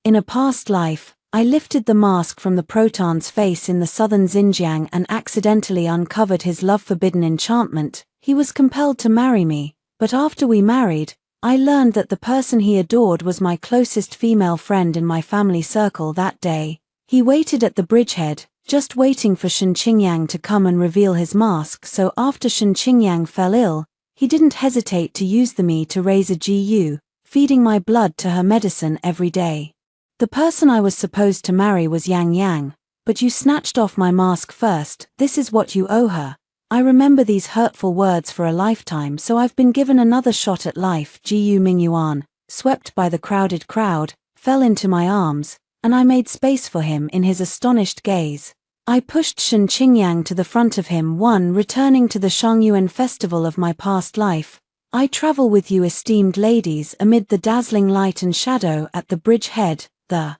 In a past life, I lifted the mask from the Proton's face in the southern Xinjiang and accidentally uncovered his love-forbidden enchantment. He was compelled to marry me, but after we married, I learned that the person he adored was my closest female friend in my family circle that day. He waited at the bridgehead, just waiting for Shen Qingyang to come and reveal his mask, so after Shen Qingyang fell ill, he didn't hesitate to use the me to raise a GU, feeding my blood to her medicine every day. The person I was supposed to marry was Yang Yang, but you snatched off my mask first. This is what you owe her. I remember these hurtful words for a lifetime, so I've been given another shot at life. Gu Mingyuan, swept by the crowded crowd, fell into my arms, and I made space for him in his astonished gaze. I pushed Shen Qingyang to the front of him. Returning to the Shangyuan festival of my past life, I travel with you, esteemed ladies, amid the dazzling light and shadow at the bridge head. The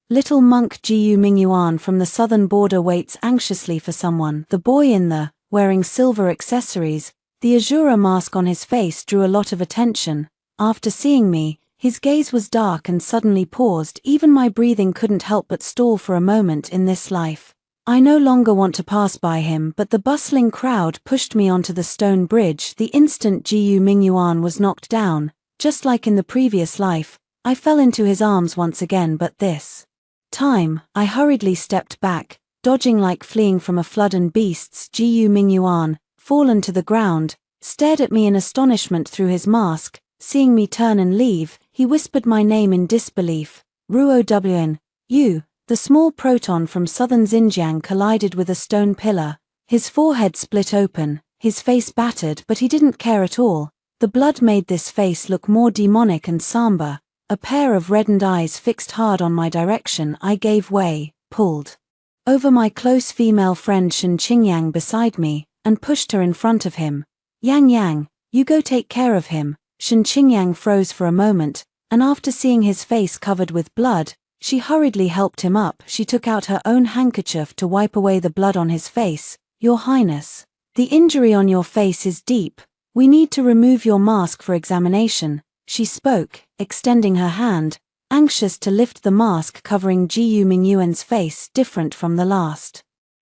little monk Gu Mingyuan from the southern border waits anxiously for someone. The boy in the, wearing silver accessories, the azura mask on his face drew a lot of attention. After seeing me, his gaze was dark and suddenly paused. Even my breathing couldn't help but stall for a moment in this life. I no longer want to pass by him, but the bustling crowd pushed me onto the stone bridge. The instant Gu Mingyuan was knocked down, just like in the previous life, I fell into his arms once again, but this time, I hurriedly stepped back, dodging like fleeing from a flood and beasts. Gu Mingyuan, fallen to the ground, stared at me in astonishment through his mask. Seeing me turn and leave, he whispered my name in disbelief. Ruo Wn. You. The small proton from southern Xinjiang collided with a stone pillar. His forehead split open, his face battered, but he didn't care at all. The blood made this face look more demonic and somber. A pair of reddened eyes fixed hard on my direction. I gave way, pulled over my close female friend Shen Qingyang beside me, and pushed her in front of him. Yang Yang, you go take care of him. Shen Qingyang froze for a moment, and after seeing his face covered with blood, she hurriedly helped him up. She took out her own handkerchief to wipe away the blood on his face. Your Highness, the injury on your face is deep. We need to remove your mask for examination, she spoke, extending her hand, anxious to lift the mask covering Gu Mingyuan's face, different from the last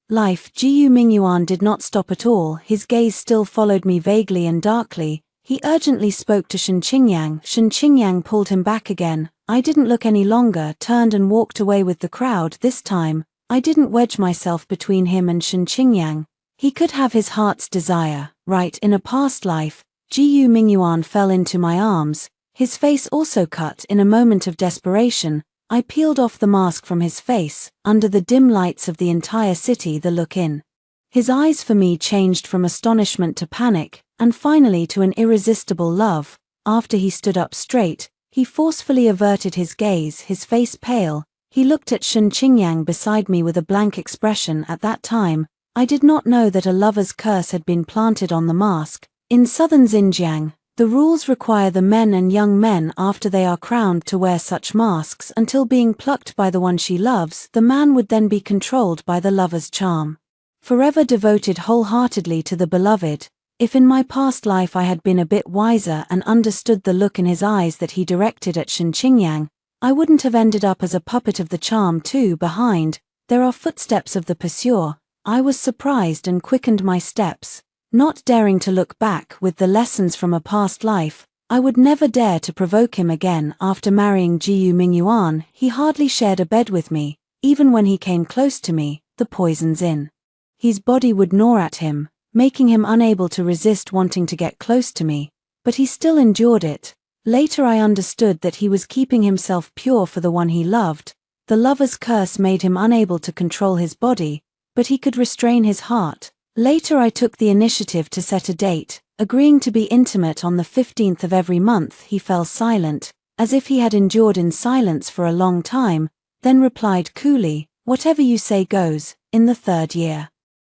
life. Gu Mingyuan did not stop at all. His gaze still followed me vaguely and darkly. He urgently spoke to Shen Qingyang. Shen Qingyang pulled him back again. I didn't look any longer, turned and walked away with the crowd. This time, I didn't wedge myself between him and Shen Qingyang. He could have his heart's desire, right? In a past life, Gu Mingyuan fell into my arms, his face also cut. In a moment of desperation, I peeled off the mask from his face. Under the dim lights of the entire city, the look in his eyes for me changed from astonishment to panic, and finally to an irresistible love. After he stood up straight, he forcefully averted his gaze, his face pale. He looked at Shen Qingyang beside me with a blank expression. At that time, I did not know that a lover's curse had been planted on the mask. In southern Xinjiang, the rules require the men and young men after they are crowned to wear such masks until being plucked by the one she loves. The man would then be controlled by the lover's charm, forever devoted wholeheartedly to the beloved. If in my past life I had been a bit wiser and understood the look in his eyes that he directed at Shen Qingyang, I wouldn't have ended up as a puppet of the charm too. Behind, there are footsteps of the pursuer. I was surprised and quickened my steps, not daring to look back. With the lessons from a past life, I would never dare to provoke him again. After marrying Gu Mingyuan, he hardly shared a bed with me. Even when he came close to me, the poisons in his body would gnaw at him, making him unable to resist wanting to get close to me, but he still endured it. Later I understood that he was keeping himself pure for the one he loved. The lover's curse made him unable to control his body, but he could restrain his heart. Later I took the initiative to set a date, agreeing to be intimate on the 15th of every month. He fell silent, as if he had endured in silence for a long time, then replied coolly, "Whatever you say goes." In the 3rd year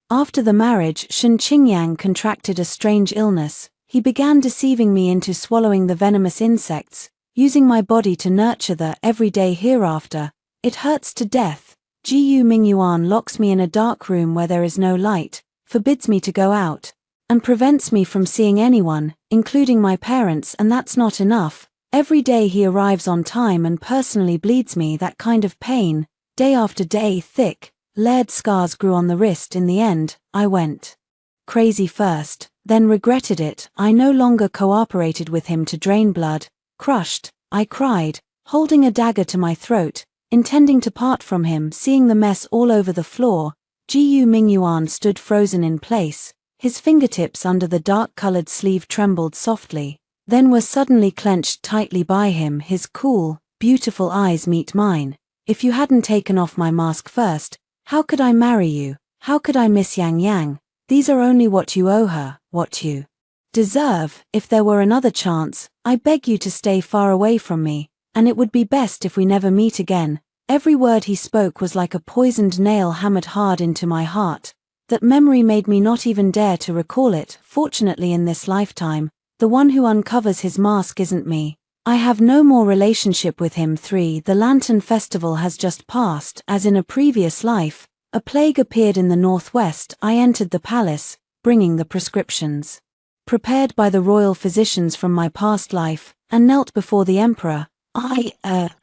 after the marriage, Shen Qingyang contracted a strange illness. He began deceiving me into swallowing the venomous insects, using my body to nurture the everyday hereafter. It hurts to death. Gu Mingyuan locks me in a dark room where there is no light, forbids me to go out, and prevents me from seeing anyone, including my parents. And that's not enough. Every day he arrives on time and personally bleeds me. That kind of pain, day after day, thick, layered scars grew on the wrist. In the end, I went crazy first, then regretted it. I no longer cooperated with him to drain blood. Crushed, I cried, holding a dagger to my throat, intending to part from him. Seeing the mess all over the floor, Gu Mingyuan stood frozen in place. His fingertips under the dark-colored sleeve trembled softly, then were suddenly clenched tightly by him. His cool, beautiful eyes meet mine. If you hadn't taken off my mask first, how could I marry you? How could I miss Yang Yang? These are only what you owe her, what you deserve. If there were another chance, I beg you to stay far away from me, and it would be best if we never meet again. Every word he spoke was like a poisoned nail hammered hard into my heart. That memory made me not even dare to recall it. Fortunately, in this lifetime, the one who uncovers his mask isn't me. I have no more relationship with him. 3. The Lantern Festival has just passed. As in a previous life, a plague appeared in the northwest. I entered the palace, bringing the prescriptions prepared by the royal physicians from my past life, and knelt before the emperor. I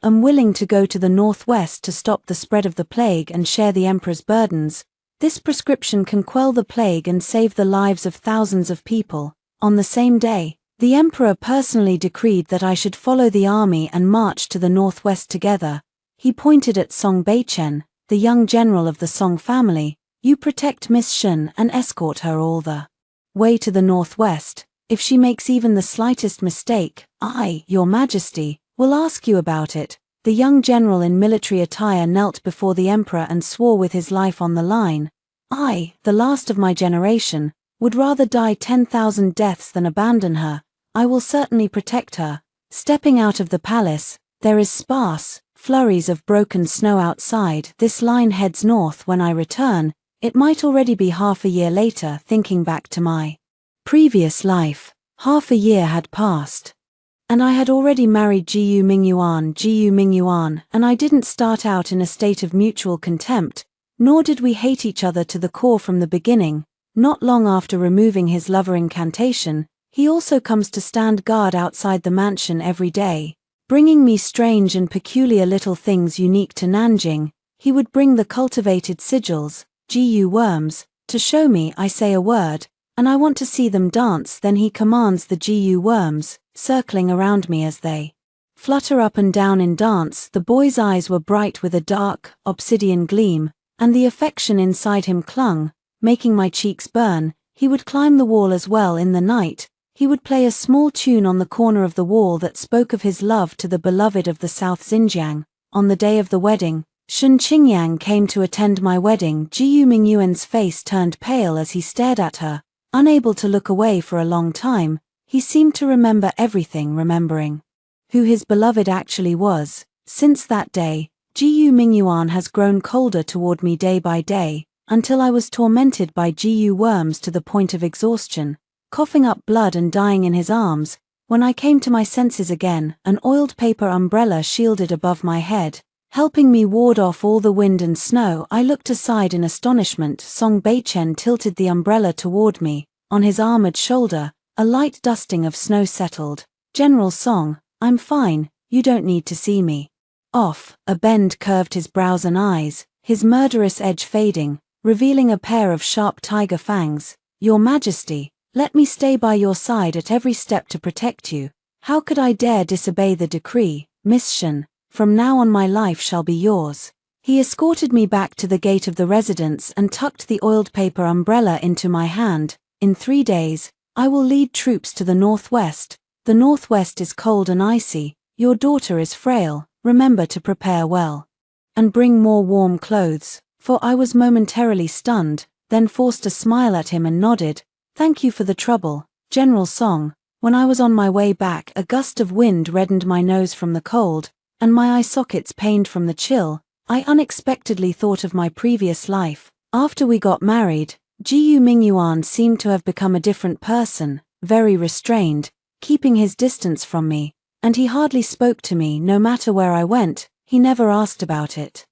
am willing to go to the northwest to stop the spread of the plague and share the emperor's burdens. This prescription can quell the plague and save the lives of thousands of people. On the same day, the emperor personally decreed that I should follow the army and march to the northwest together. He pointed at Song Beichen, the young general of the Song family. You protect Miss Shen and escort her all the way to the northwest. If she makes even the slightest mistake, I, Your Majesty, will ask you about it. The young general in military attire knelt before the emperor and swore with his life on the line. I, the last of my generation, would rather die 10,000 deaths than abandon her. I will certainly protect her. Stepping out of the palace, there is sparse flurries of broken snow outside. This line heads north. When I return, it might already be half a year later. Thinking back to my previous life, half a year had passed. And I had already married Gu Mingyuan, and I didn't start out in a state of mutual contempt, nor did we hate each other to the core from the beginning. Not long after removing his lover incantation, he also comes to stand guard outside the mansion every day, bringing me strange and peculiar little things unique to Nanjing. He would bring the cultivated sigils, Gu worms, to show me. I say a word, and I want to see them dance. Then he commands the Gu worms, circling around me as they flutter up and down in dance. The boy's eyes were bright with a dark, obsidian gleam, and the affection inside him clung, making my cheeks burn. He would climb the wall as well. In the night, he would play a small tune on the corner of the wall that spoke of his love to the beloved of the South Xinjiang. On the day of the wedding, Shun Qingyang came to attend my wedding. Gu Mingyuan's face turned pale as he stared at her, unable to look away for a long time. He seemed to remember everything, remembering who his beloved actually was. Since that day, Gu Mingyuan has grown colder toward me day by day, until I was tormented by Gu worms to the point of exhaustion, coughing up blood and dying in his arms. When I came to my senses again, an oiled paper umbrella shielded above my head, helping me ward off all the wind and snow. I looked aside in astonishment. Song Beichen tilted the umbrella toward me. On his armored shoulder, a light dusting of snow settled. General Song, I'm fine, you don't need to see me off. A bend curved his brows and eyes, his murderous edge fading, revealing a pair of sharp tiger fangs. Your Majesty, let me stay by your side at every step to protect you. How could I dare disobey the decree? Miss Shen, from now on my life shall be yours. He escorted me back to the gate of the residence and tucked the oiled paper umbrella into my hand. In 3 days, I will lead troops to the northwest. The northwest is cold and icy. Your daughter is frail. Remember to prepare well. And bring more warm clothes. For I was momentarily stunned, then forced a smile at him and nodded. Thank you for the trouble, General Song. When I was on my way back, a gust of wind reddened my nose from the cold, and my eye sockets pained from the chill. I unexpectedly thought of my previous life. After we got married, Gu Mingyuan seemed to have become a different person, very restrained, keeping his distance from me, and he hardly spoke to me. No matter where I went, he never asked about it.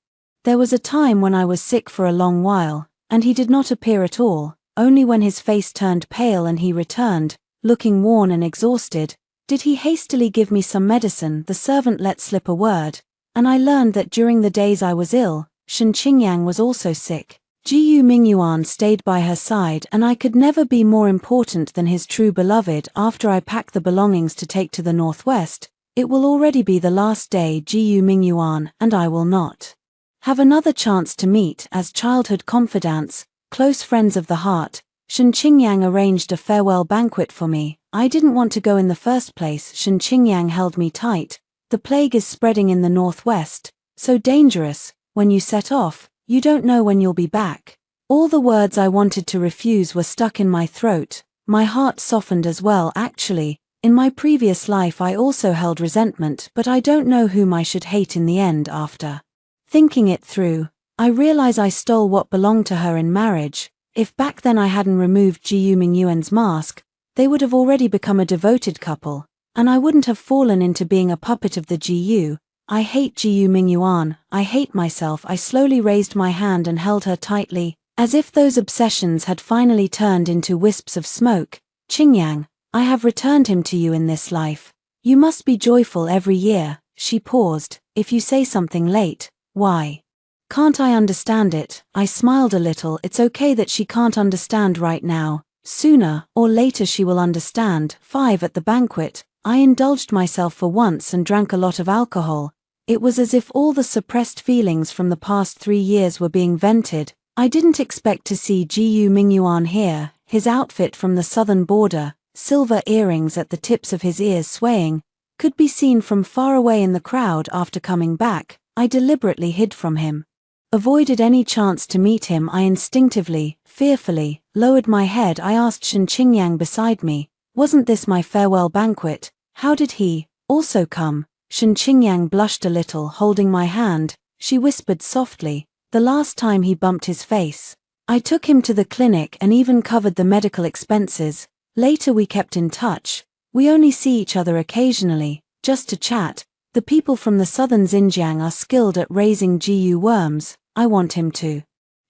There was a time when I was sick for a long while, and he did not appear at all, only when his face turned pale and he returned, looking worn and exhausted. Did he hastily give me some medicine? The servant let slip a word, and I learned that during the days I was ill, Shen Qingyang was also sick. Jiyu Mingyuan stayed by her side, and I could never be more important than his true beloved. After I pack the belongings to take to the northwest, it will already be the last day. Jiyu Mingyuan and I will not have another chance to meet as childhood confidants, close friends of the heart. Shen Qingyang arranged a farewell banquet for me. I didn't want to go in the first place. Shen Qingyang held me tight. The plague is spreading in the northwest, so dangerous. When you set off, you don't know when you'll be back. All the words I wanted to refuse were stuck in my throat. My heart softened as well. Actually, in my previous life I also held resentment, but I don't know whom I should hate in the end. After thinking it through, I realize I stole what belonged to her in marriage. If back then I hadn't removed Jiyu Mingyuan's mask, they would have already become a devoted couple, and I wouldn't have fallen into being a puppet of the Jiyu. I hate Jiyu Mingyuan, I hate myself. I slowly raised my hand and held her tightly, as if those obsessions had finally turned into wisps of smoke. Qingyang, I have returned him to you in this life. You must be joyful every year. She paused. If you say something late, why can't I understand it? I smiled a little. It's okay that she can't understand right now. Sooner or later she will understand. 5 At the banquet, I indulged myself for once and drank a lot of alcohol. It was as if all the suppressed feelings from the past 3 years were being vented. I didn't expect to see Jiyu Mingyuan here. His outfit from the southern border, silver earrings at the tips of his ears swaying, could be seen from far away in the crowd. After coming back, I deliberately hid from him. Avoided any chance to meet him. I instinctively, fearfully, lowered my head. I asked Shen Qingyang beside me, wasn't this my farewell banquet? How did he also come? Shen Qingyang blushed a little, holding my hand. She whispered softly, the last time he bumped his face, I took him to the clinic and even covered the medical expenses. Later we kept in touch. We only see each other occasionally, just to chat. The people from the southern Xinjiang are skilled at raising Jiyu worms. I want him to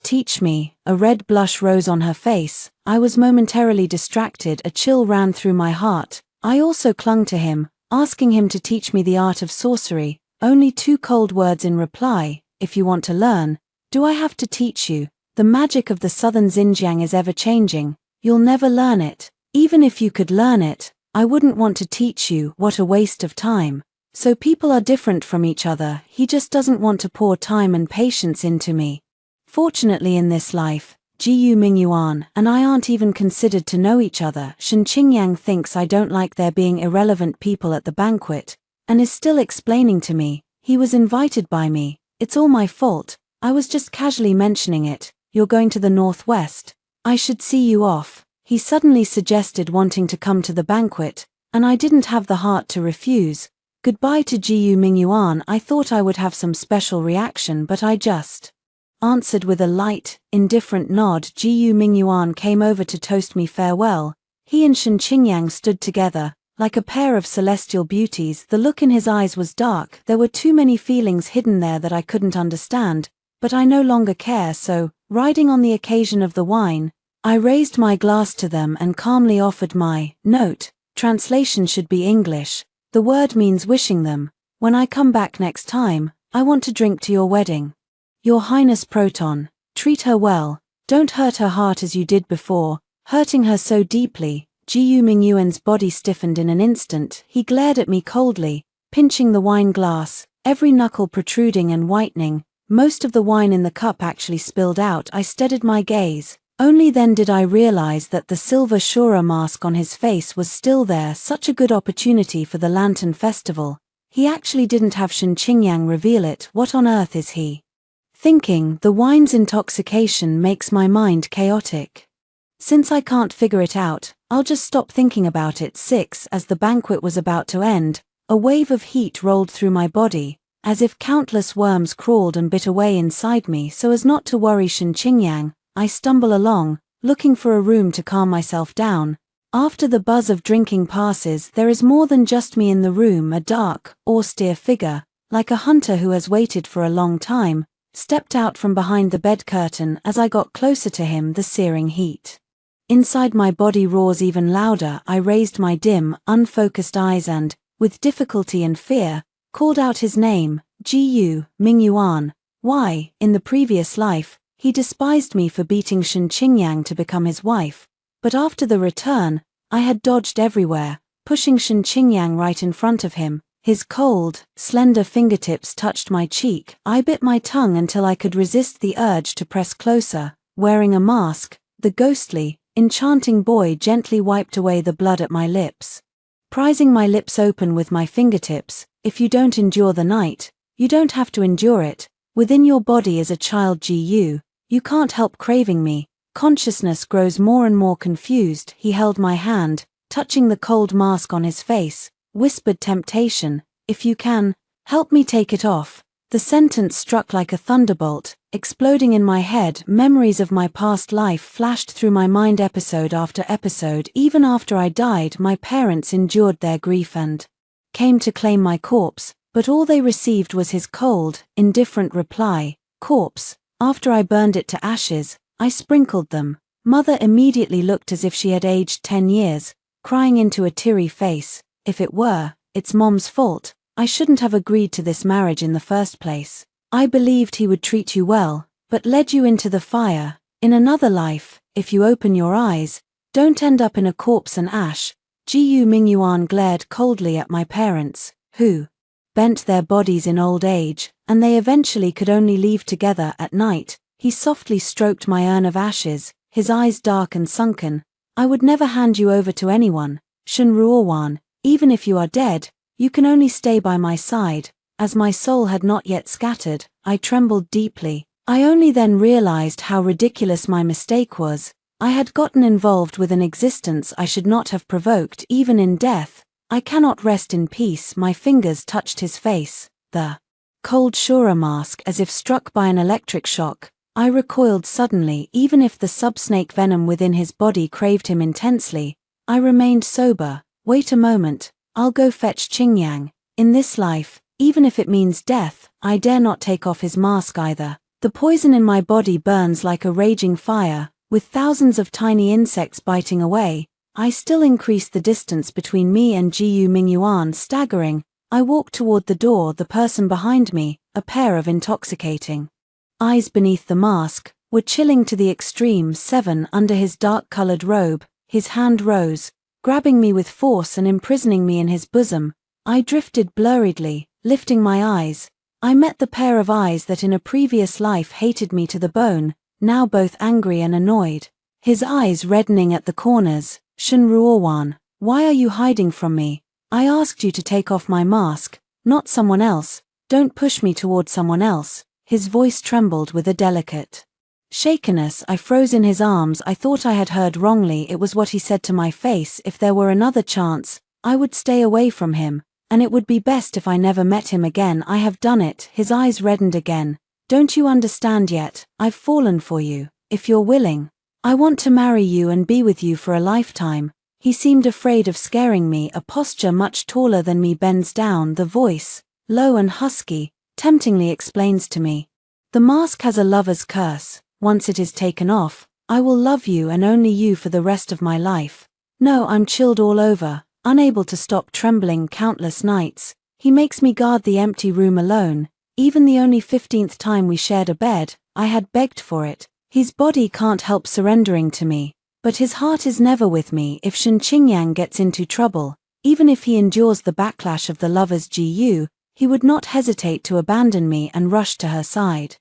teach me. A red blush rose on her face. I was momentarily distracted. A chill ran through my heart. I also clung to him, asking him to teach me the art of sorcery. Only 2 cold words in reply. If you want to learn, do I have to teach you? The magic of the southern Xinjiang is ever-changing. You'll never learn it. Even if you could learn it, I wouldn't want to teach you. What a waste of time. So people are different from each other. He just doesn't want to pour time and patience into me. Fortunately in this life, Jiyu Mingyuan and I aren't even considered to know each other. Shen Qingyang thinks I don't like there being irrelevant people at the banquet, and is still explaining to me, he was invited by me. It's all my fault. I was just casually mentioning it. You're going to the northwest. I should see you off. He suddenly suggested wanting to come to the banquet, and I didn't have the heart to refuse. Goodbye to Jiyu Mingyuan. I thought I would have some special reaction, but I just answered with a light, indifferent nod. Jiyu Mingyuan came over to toast me farewell. He and Shen Qingyang stood together, like a pair of celestial beauties. The look in his eyes was dark. There were too many feelings hidden there that I couldn't understand, but I no longer care. So, riding on the occasion of the wine, I raised my glass to them and calmly offered my note. Translation should be English. The word means wishing them, when I come back next time, I want to drink to your wedding. Your Highness Proton, treat her well, don't hurt her heart as you did before, hurting her so deeply. Jiyu Mingyuan's body stiffened in an instant. He glared at me coldly, pinching the wine glass, every knuckle protruding and whitening. Most of the wine in the cup actually spilled out. I steadied my gaze. Only then did I realize that the silver Cure.I mask on his face was still there. Such a good opportunity for the Lantern Festival. He actually didn't have Shen Qingyang reveal it. What on earth is he thinking? The wine's intoxication makes my mind chaotic. Since I can't figure it out, I'll just stop thinking about it. 6 As the banquet was about to end, a wave of heat rolled through my body, as if countless worms crawled and bit away inside me. So as not to worry Shen Qingyang, I stumble along, looking for a room to calm myself down. After the buzz of drinking passes, there is more than just me in the room. A dark, austere figure, like a hunter who has waited for a long time, stepped out from behind the bed curtain. As I got closer to him, the searing heat Inside my body roars even louder. I raised my dim, unfocused eyes and, with difficulty and fear, called out his name, Gu Mingyuan. Why, in the previous life, he despised me for beating Shen Qingyang to become his wife, but after the return, I had dodged everywhere, pushing Shen Qingyang right in front of him. His cold, slender fingertips touched my cheek. I bit my tongue until I could resist the urge to press closer. Wearing a mask, the ghostly, enchanting boy gently wiped away the blood at my lips. Prizing my lips open with my fingertips, if you don't endure the night, you don't have to endure it. Within your body is a child Gu. You can't help craving me. Consciousness grows more and more confused. He held my hand, touching the cold mask on his face, whispered temptation, if you can, help me take it off. The sentence struck like a thunderbolt, exploding in my head. Memories of my past life flashed through my mind episode after episode. Even after I died, my parents endured their grief and came to claim my corpse, but all they received was his cold, indifferent reply, corpse. After I burned it to ashes, I sprinkled them. Mother immediately looked as if she had aged 10 years, crying into a teary face, if it were, it's Mom's fault. I shouldn't have agreed to this marriage in the first place. I believed he would treat you well, but led you into the fire. In another life, if you open your eyes, don't end up in a corpse and ash. Gu Mingyuan glared coldly at my parents, who bent their bodies in old age, and they eventually could only leave together at night. He softly stroked my urn of ashes, his eyes dark and sunken. I would never hand you over to anyone, Shen Ruowan, even if you are dead. You can only stay by my side. As my soul had not yet scattered, I trembled deeply. I only then realized how ridiculous my mistake was. I had gotten involved with an existence I should not have provoked. Even in death, I cannot rest in peace. My fingers touched his face, the cold Cure.I mask, as if struck by an electric shock. I recoiled suddenly. Even if the sub-snake venom within his body craved him intensely, I remained sober. Wait a moment. I'll go fetch Qingyang. In this life, even if it means death, I dare not take off his mask either. The poison in my body burns like a raging fire, with thousands of tiny insects biting away. I still increased the distance between me and Gu Mingyuan. Staggering, I walked toward the door. The person behind me, a pair of intoxicating eyes beneath the mask, were chilling to the extreme. 7 under his dark-colored robe, his hand rose, grabbing me with force and imprisoning me in his bosom. I drifted blurredly, lifting my eyes. I met the pair of eyes that in a previous life hated me to the bone, now both angry and annoyed. His eyes reddening at the corners. Shen Ruowan, why are you hiding from me? I asked you to take off my mask, not someone else. Don't push me toward someone else. His voice trembled with a delicate shakenness. I froze in his arms. I thought I had heard wrongly. It was what he said to my face. If there were another chance, I would stay away from him, and it would be best if I never met him again. I have done it. His eyes reddened again. Don't you understand yet? I've fallen for you. If you're willing, I want to marry you and be with you for a lifetime. He seemed afraid of scaring me. A posture much taller than me bends down. The voice, low and husky, temptingly explains to me. The mask has a lover's curse. Once it is taken off, I will love you and only you for the rest of my life. No, I'm chilled all over, unable to stop trembling. Countless nights, he makes me guard the empty room alone. Even the only 15th time we shared a bed, I had begged for it. His body can't help surrendering to me, but his heart is never with me. If Shen Qingyang gets into trouble, even if he endures the backlash of the lover's Gu, he would not hesitate to abandon me and rush to her side.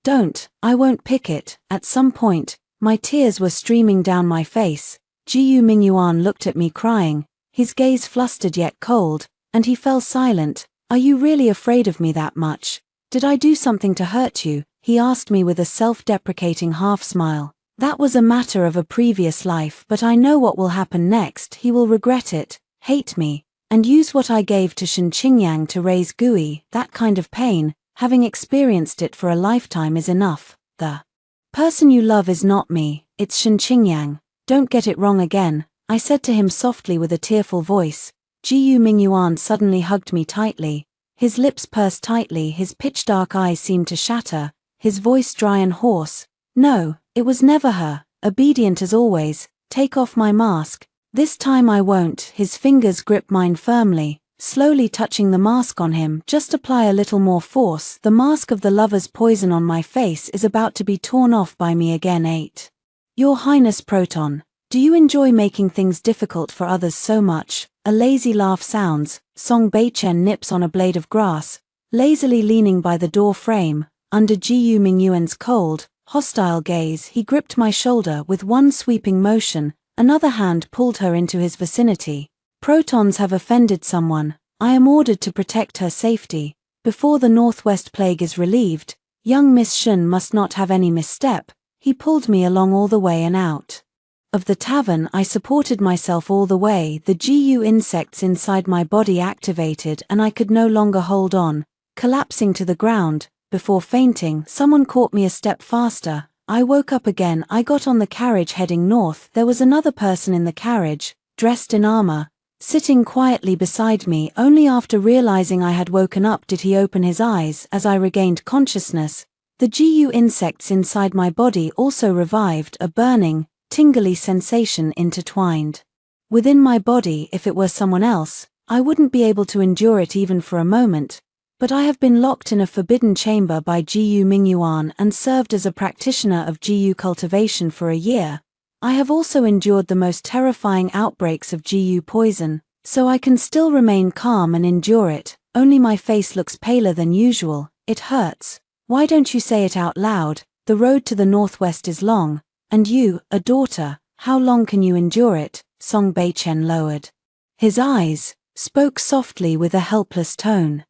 Don't, I won't pick it. At some point, my tears were streaming down my face. Gu Mingyuan looked at me crying, his gaze flustered yet cold, and he fell silent. Are you really afraid of me that much? Did I do something to hurt you? He asked me with a self-deprecating half-smile. That was a matter of a previous life, but I know what will happen next. He will regret it, hate me, and use what I gave to Shen Qingyang to raise Gui. That kind of pain, having experienced it for a lifetime, is enough. The person you love is not me, it's Shen Qingyang. Don't get it wrong again, I said to him softly with a tearful voice. Gu Mingyuan suddenly hugged me tightly. His lips pursed tightly, his pitch-dark eyes seemed to shatter, his voice dry and hoarse. No, it was never her. Obedient as always, Take off my mask. This time I won't." His fingers grip mine firmly, slowly touching the mask on him. "Just apply a little more force. The mask of the lover's poison on my face is about to be torn off by me again." 8. Your Highness Proton, do you enjoy making things difficult for others so much? A lazy laugh sounds. Song Beichen nips on a blade of grass, lazily leaning by the door frame. Under Jiu Mingyuan's cold, hostile gaze, he gripped my shoulder with one sweeping motion, another hand pulled her into his vicinity. "Protons have offended someone. I am ordered to protect her safety. Before the Northwest Plague is relieved, young Miss Shun must not have any misstep." He pulled me along all the way and out of the tavern. I supported myself all the way. The GU insects inside my body activated and I could no longer hold on, collapsing to the ground. Before fainting, someone caught me a step faster. I woke up again. I got on the carriage heading north. There was another person in the carriage, dressed in armor, sitting quietly beside me. Only after realizing I had woken up did he open his eyes. As I regained consciousness, the GU insects inside my body also revived, a burning, tingly sensation intertwined within my body. If it were someone else, I wouldn't be able to endure it even for a moment, but I have been locked in a forbidden chamber by Jiu Mingyuan and served as a practitioner of Jiu cultivation for a year. I have also endured the most terrifying outbreaks of Jiu poison, so I can still remain calm and endure it. Only my face looks paler than usual. It hurts. Why don't you say it out loud? The road to the Northwest is long. And you, a daughter, how long can you endure it? Song Beichen lowered his eyes, spoke softly with a helpless tone,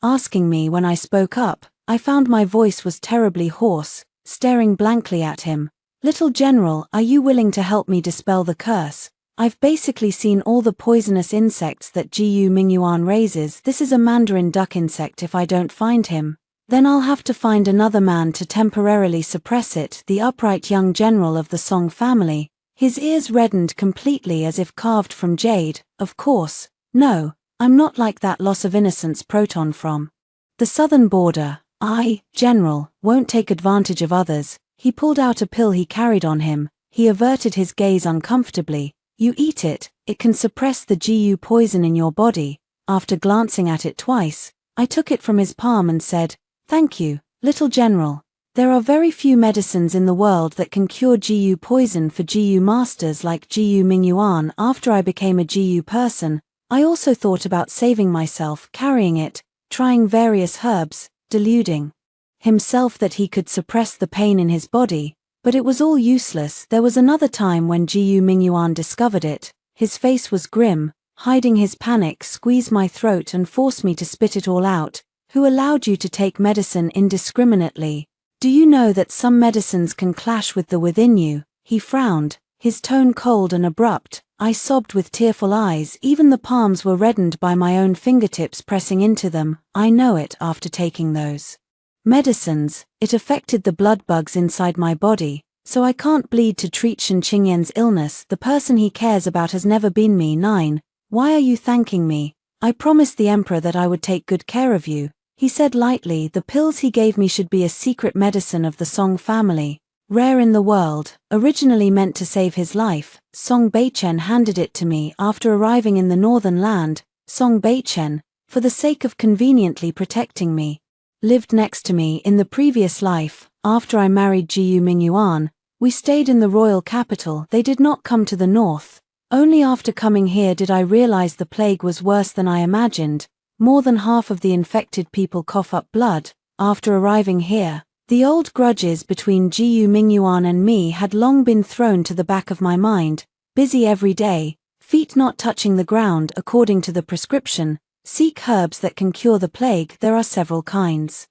asking me when I spoke up. I found my voice was terribly hoarse, staring blankly at him. "Little General, are you willing to help me dispel the curse? I've basically seen all the poisonous insects that Jiu Mingyuan raises. This is a mandarin duck insect. If I don't find him, then I'll have to find another man to temporarily suppress it." The upright young general of the Song family, his ears reddened completely as if carved from jade. "Of course, no, I'm not like that loss of innocence Proton from the southern border. I, General, won't take advantage of others." He pulled out a pill he carried on him. He averted his gaze uncomfortably. "You eat it, it can suppress the GU poison in your body." After glancing at it twice, I took it from his palm and said, "Thank you, Little General. There are very few medicines in the world that can cure GU poison for GU masters like Jiu Mingyuan." After I became a GU person, I also thought about saving myself, carrying it, trying various herbs, deluding himself that he could suppress the pain in his body, but it was all useless. There was another time when Jiu Mingyuan discovered it. His face was grim, hiding his panic, squeezed my throat and forced me to spit it all out. "Who allowed you to take medicine indiscriminately? Do you know that some medicines can clash with the within you?" He frowned, his tone cold and abrupt. I sobbed with tearful eyes. Even the palms were reddened by my own fingertips pressing into them. "I know it. After taking those medicines, it affected the blood bugs inside my body, so I can't bleed to treat Shen Qingyan's illness. The person he cares about has never been me." 9. Why are you thanking me? I promised the Emperor that I would take good care of you, he said lightly. The pills he gave me should be a secret medicine of the Song family, rare in the world, originally meant to save his life. Song Beichen handed it to me. After arriving in the northern land, Song Beichen, for the sake of conveniently protecting me, lived next to me in the previous life. After I married Jiu Mingyuan, we stayed in the royal capital. They did not come to the north. Only after coming here did I realize the plague was worse than I imagined. More than half of the infected people cough up blood. After arriving here, the old grudges between Jiu Mingyuan and me had long been thrown to the back of my mind. Busy every day, feet not touching the ground according to the prescription. Seek herbs that can cure the plague. There are several kinds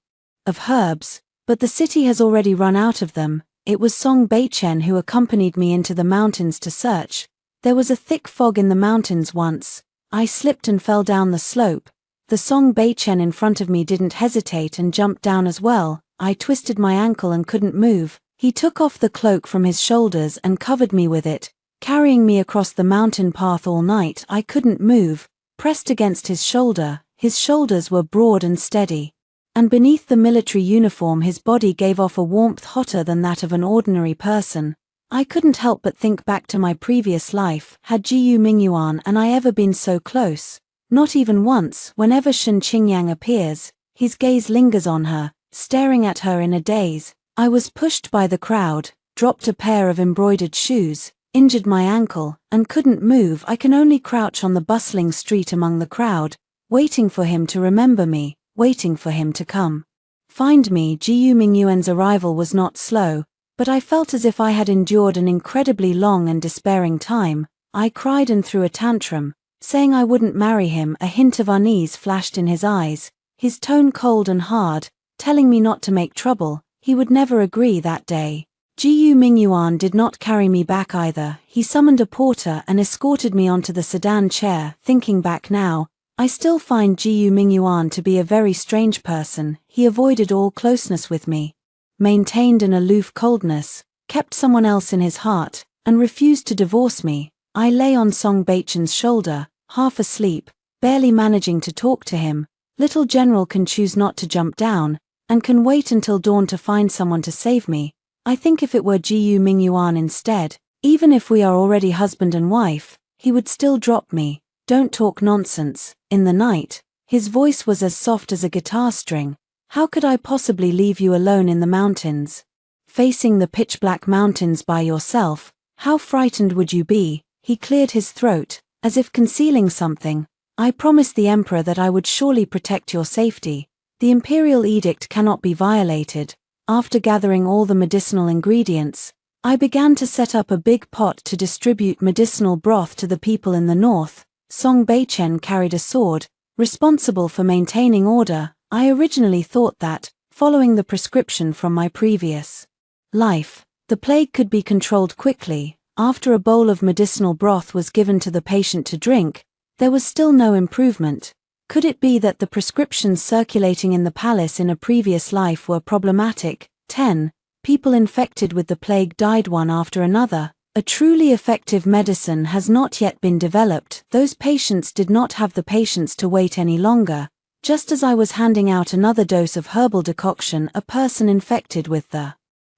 of herbs, but the city has already run out of them. It was Song Beichen who accompanied me into the mountains to search. There was a thick fog in the mountains once. I slipped and fell down the slope. The Song Beichen in front of me didn't hesitate and jumped down as well. I twisted my ankle and couldn't move. He took off the cloak from his shoulders and covered me with it, carrying me across the mountain path all night. I couldn't move, pressed against his shoulder. His shoulders were broad and steady, and beneath the military uniform his body gave off a warmth hotter than that of an ordinary person. I couldn't help but think back to my previous life. Had Jiu Mingyuan and I ever been so close? Not even once. Whenever Shen Qingyang appears, his gaze lingers on her, staring at her in a daze. I was pushed by the crowd, dropped a pair of embroidered shoes, injured my ankle, and couldn't move. I can only crouch on the bustling street among the crowd, waiting for him to remember me, waiting for him to come find me. Jiu Mingyuan's arrival was not slow, but I felt as if I had endured an incredibly long and despairing time. I cried and threw a tantrum, saying I wouldn't marry him. A hint of unease flashed in his eyes, his tone cold and hard, telling me not to make trouble. He would never agree that day. Jiu Mingyuan did not carry me back either. He summoned a porter and escorted me onto the sedan chair. Thinking back now, I still find Jiu Mingyuan to be a very strange person. He avoided all closeness with me, maintained an aloof coldness, kept someone else in his heart, and refused to divorce me. I lay on Song Baichen's shoulder, half asleep, barely managing to talk to him. Little General can choose not to jump down, and can wait until dawn to find someone to save me. I think if it were Jiu Mingyuan instead, even if we are already husband and wife, he would still drop me. Don't talk nonsense. In the night, his voice was as soft as a guitar string. How could I possibly leave you alone in the mountains? Facing the pitch-black mountains by yourself, how frightened would you be? He cleared his throat, as if concealing something. I promised the emperor that I would surely protect your safety. The imperial edict cannot be violated. After gathering all the medicinal ingredients, I began to set up a big pot to distribute medicinal broth to the people in the north. Song Baichen carried a sword, responsible for maintaining order. I originally thought that, following the prescription from my previous life, the plague could be controlled quickly. After a bowl of medicinal broth was given to the patient to drink, there was still no improvement. Could it be that the prescriptions circulating in the palace in a previous life were problematic? 10. People infected with the plague died one after another. A truly effective medicine has not yet been developed. Those patients did not have the patience to wait any longer. Just as I was handing out another dose of herbal decoction, a person infected with the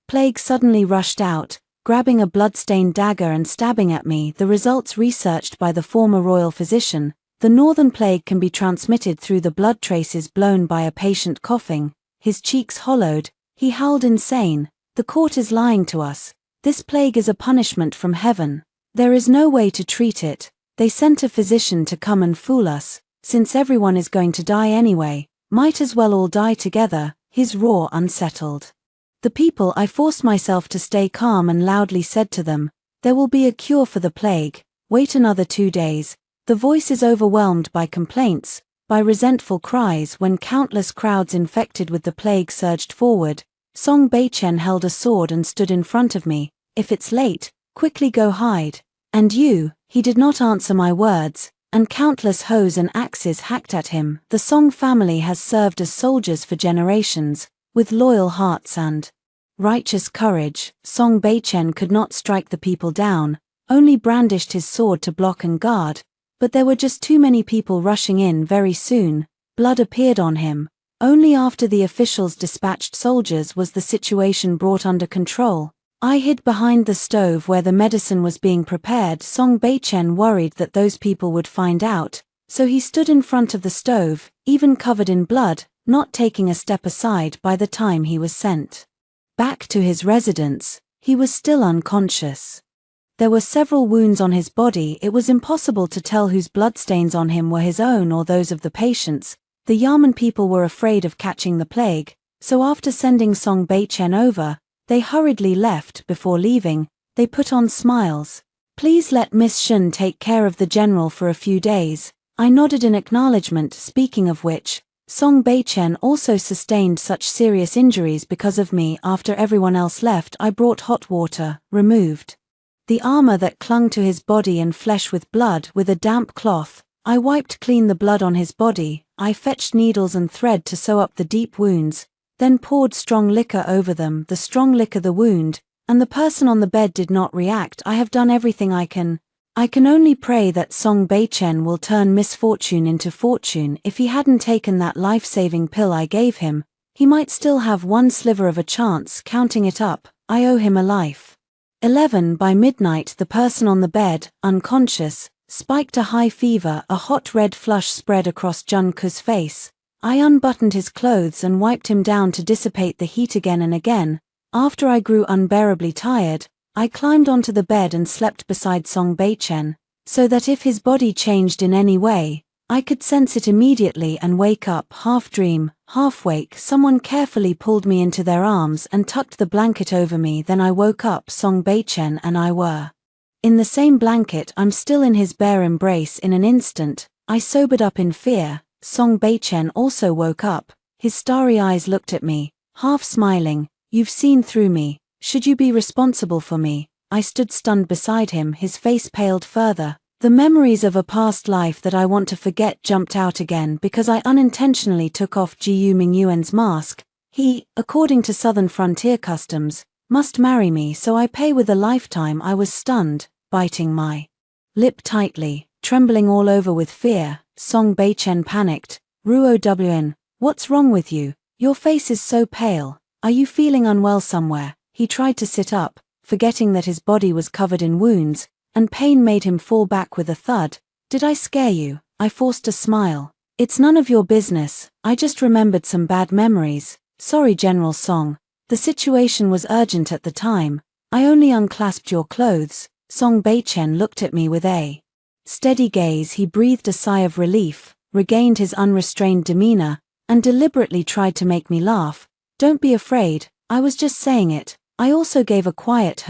plague suddenly rushed out, grabbing a blood-stained dagger and stabbing at me. The results researched by the former royal physician. The northern plague can be transmitted through the blood traces blown by a patient coughing. His cheeks hollowed. He howled insane. The court is lying to us. This plague is a punishment from heaven. There is no way to treat it. They sent a physician to come and fool us. Since everyone is going to die anyway, might as well all die together. His roar unsettled the people. I forced myself to stay calm and loudly said to them, there will be a cure for the plague. Wait another 2 days. The voice is overwhelmed by complaints, by resentful cries. When countless crowds infected with the plague surged forward, Song Baichen held a sword and stood in front of me. If it's late, quickly go hide. And you? He did not answer my words, and countless hoes and axes hacked at him. The Song family has served as soldiers for generations, with loyal hearts and righteous courage. Song Baichen could not strike the people down, only brandished his sword to block and guard. But there were just too many people rushing in. Very soon, blood appeared on him. Only after the officials dispatched soldiers was the situation brought under control. I hid behind the stove where the medicine was being prepared. Song Baichen worried that those people would find out, so he stood in front of the stove, even covered in blood, not taking a step aside. By the time he was sent back to his residence, he was still unconscious. There were several wounds on his body. It was impossible to tell whose bloodstains on him were his own or those of the patients. The Yamen people were afraid of catching the plague, so after sending Song Baichen over, they hurriedly left. Before leaving, they put on smiles. Please let Miss Shen take care of the general for a few days. I nodded in acknowledgement. Speaking of which, Song Baichen also sustained such serious injuries because of me. After everyone else left, I brought hot water, removed the armor that clung to his body and flesh with blood. With a damp cloth, I wiped clean the blood on his body. I fetched needles and thread to sew up the deep wounds, then poured strong liquor over them. The strong liquor the wound, and the person on the bed did not react. I have done everything I can. I can only pray that Song Baichen will turn misfortune into fortune. If he hadn't taken that life-saving pill I gave him, he might still have one sliver of a chance. Counting it up, I owe him a life. 11 By midnight the person on the bed, unconscious, spiked a high fever. A hot red flush spread across Junku's face. I unbuttoned his clothes and wiped him down to dissipate the heat again and again. After I grew unbearably tired, I climbed onto the bed and slept beside Song Beichen, so that if his body changed in any way, I could sense it immediately and wake up. Half dream, half wake, someone carefully pulled me into their arms and tucked the blanket over me. Then I woke up. Song Beichen and I were in the same blanket. I'm still in his bare embrace. In an instant, I sobered up in fear. Song Beichen also woke up. His starry eyes looked at me, half smiling. You've seen through me. Should you be responsible for me? I stood stunned beside him. His face paled further. The memories of a past life that I want to forget jumped out again because I unintentionally took off Jiyu Mingyuan's mask. He, according to Southern Frontier customs, must marry me, so I pay with a lifetime. I was stunned, biting my lip tightly, trembling all over with fear. Song Beichen panicked. Ruo Wn, what's wrong with you? Your face is so pale. Are you feeling unwell somewhere? He tried to sit up, forgetting that his body was covered in wounds, and pain made him fall back with a thud. Did I scare you? I forced a smile. It's none of your business. I just remembered some bad memories. Sorry, General Song. The situation was urgent at the time. I only unclasped your clothes. Song Beichen looked at me with a steady gaze. He breathed a sigh of relief, regained his unrestrained demeanor, and deliberately tried to make me laugh. Don't be afraid, I was just saying it. I also gave a quiet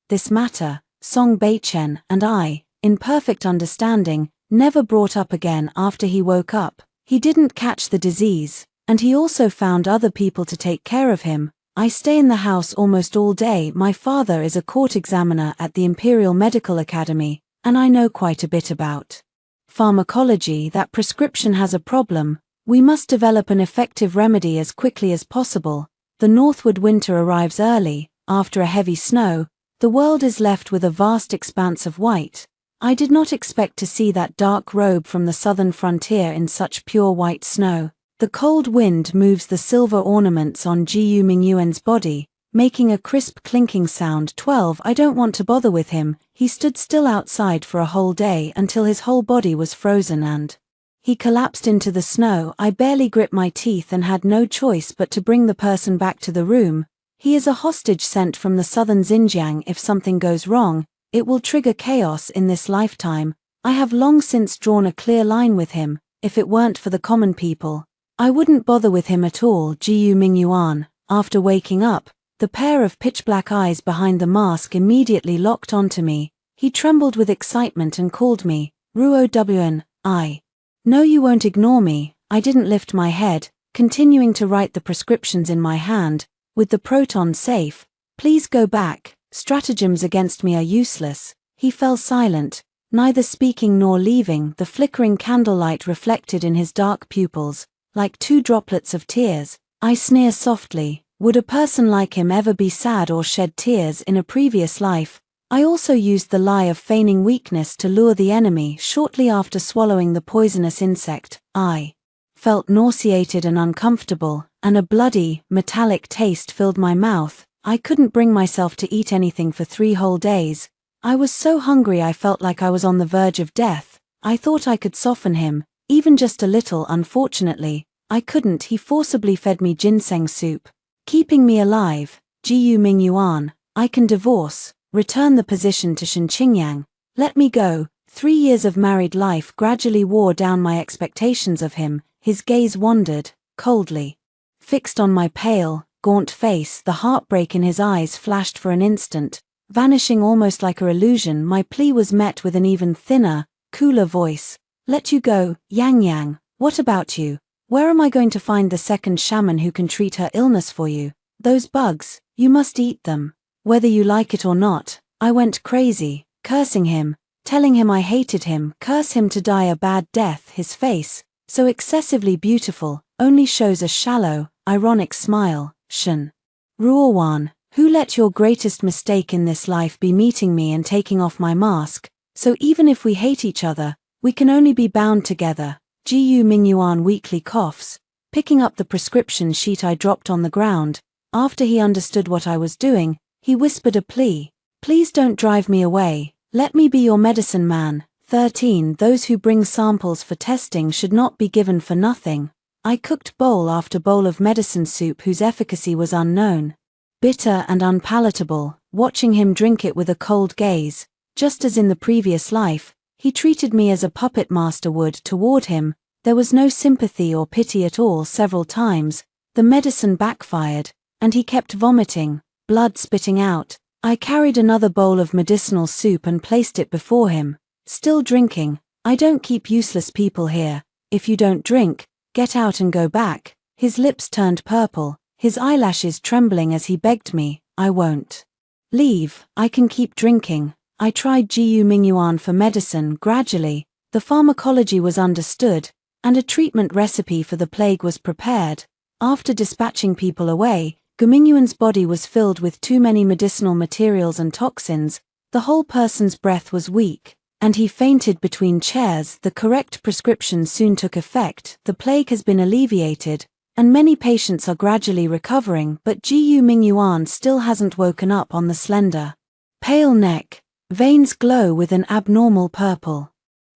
this matter, Song Beichen and I, in perfect understanding, never brought up again after he woke up. He didn't catch the disease, and he also found other people to take care of him. I stay in the house almost all day. My father is a court examiner at the Imperial Medical Academy, and I know quite a bit about pharmacology. That prescription has a problem. We must develop an effective remedy as quickly as possible. The northward winter arrives early. After a heavy snow, the world is left with a vast expanse of white. I did not expect to see that dark robe from the southern frontier in such pure white snow. The cold wind moves the silver ornaments on Jiyu Mingyuan's body, making a crisp clinking sound. 12 I don't want to bother with him. He stood still outside for a whole day until his whole body was frozen and he collapsed into the snow. I barely gripped my teeth and had no choice but to bring the person back to the room. He is a hostage sent from the southern Xinjiang. If something goes wrong, it will trigger chaos in this lifetime. I have long since drawn a clear line with him. If it weren't for the common people, I wouldn't bother with him at all. Jiyu Mingyuan, after waking up, the pair of pitch-black eyes behind the mask immediately locked onto me. He trembled with excitement and called me, Ruo Wn. I know you won't ignore me. I didn't lift my head, continuing to write the prescriptions in my hand. With the proton safe, please go back. Stratagems against me are useless. He fell silent, neither speaking nor leaving. The flickering candlelight reflected in his dark pupils, like two droplets of tears. I sneer softly. Would a person like him ever be sad or shed tears in a previous life? I also used the lie of feigning weakness to lure the enemy. Shortly after swallowing the poisonous insect, I felt nauseated and uncomfortable, and a bloody, metallic taste filled my mouth. I couldn't bring myself to eat anything for 3 whole days. I was so hungry I felt like I was on the verge of death. I thought I could soften him, even just a little. Unfortunately, I couldn't. He forcibly fed me ginseng soup, keeping me alive. Jiyu Mingyuan, I can divorce, return the position to Xinqiang. Let me go. 3 years of married life gradually wore down my expectations of him. His gaze wandered, coldly fixed on my pale, gaunt face. The heartbreak in his eyes flashed for an instant, vanishing almost like a illusion. My plea was met with an even thinner, cooler voice. Let you go, Yang Yang. What about you? Where am I going to find the second shaman who can treat her illness for you? Those bugs, you must eat them. Whether you like it or not. I went crazy, cursing him, telling him I hated him. Curse him to die a bad death. His face, so excessively beautiful, only shows a shallow, ironic smile. Shen Ruowan, who let your greatest mistake in this life be meeting me and taking off my mask? So even if we hate each other, we can only be bound together. Jiyu Mingyuan weakly coughs, picking up the prescription sheet I dropped on the ground. After he understood what I was doing, he whispered a plea. Please don't drive me away, let me be your medicine man. 13. Those who bring samples for testing should not be given for nothing. I cooked bowl after bowl of medicine soup whose efficacy was unknown. Bitter and unpalatable, watching him drink it with a cold gaze. Just as in the previous life, he treated me as a puppet master would toward him. There was no sympathy or pity at all. Several times, the medicine backfired, and he kept vomiting, blood spitting out. I carried another bowl of medicinal soup and placed it before him. Still drinking. I don't keep useless people here. If you don't drink, get out and go back. His lips turned purple, his eyelashes trembling as he begged me. I won't leave, I can keep drinking. I tried Gu Mingyuan for medicine. Gradually, the pharmacology was understood, and a treatment recipe for the plague was prepared. After dispatching people away, Gu Mingyuan's body was filled with too many medicinal materials and toxins. The whole person's breath was weak, and he fainted between chairs. The correct prescription soon took effect. The plague has been alleviated, and many patients are gradually recovering, but Gu Mingyuan still hasn't woken up. On the slender, pale neck, veins glow with an abnormal purple.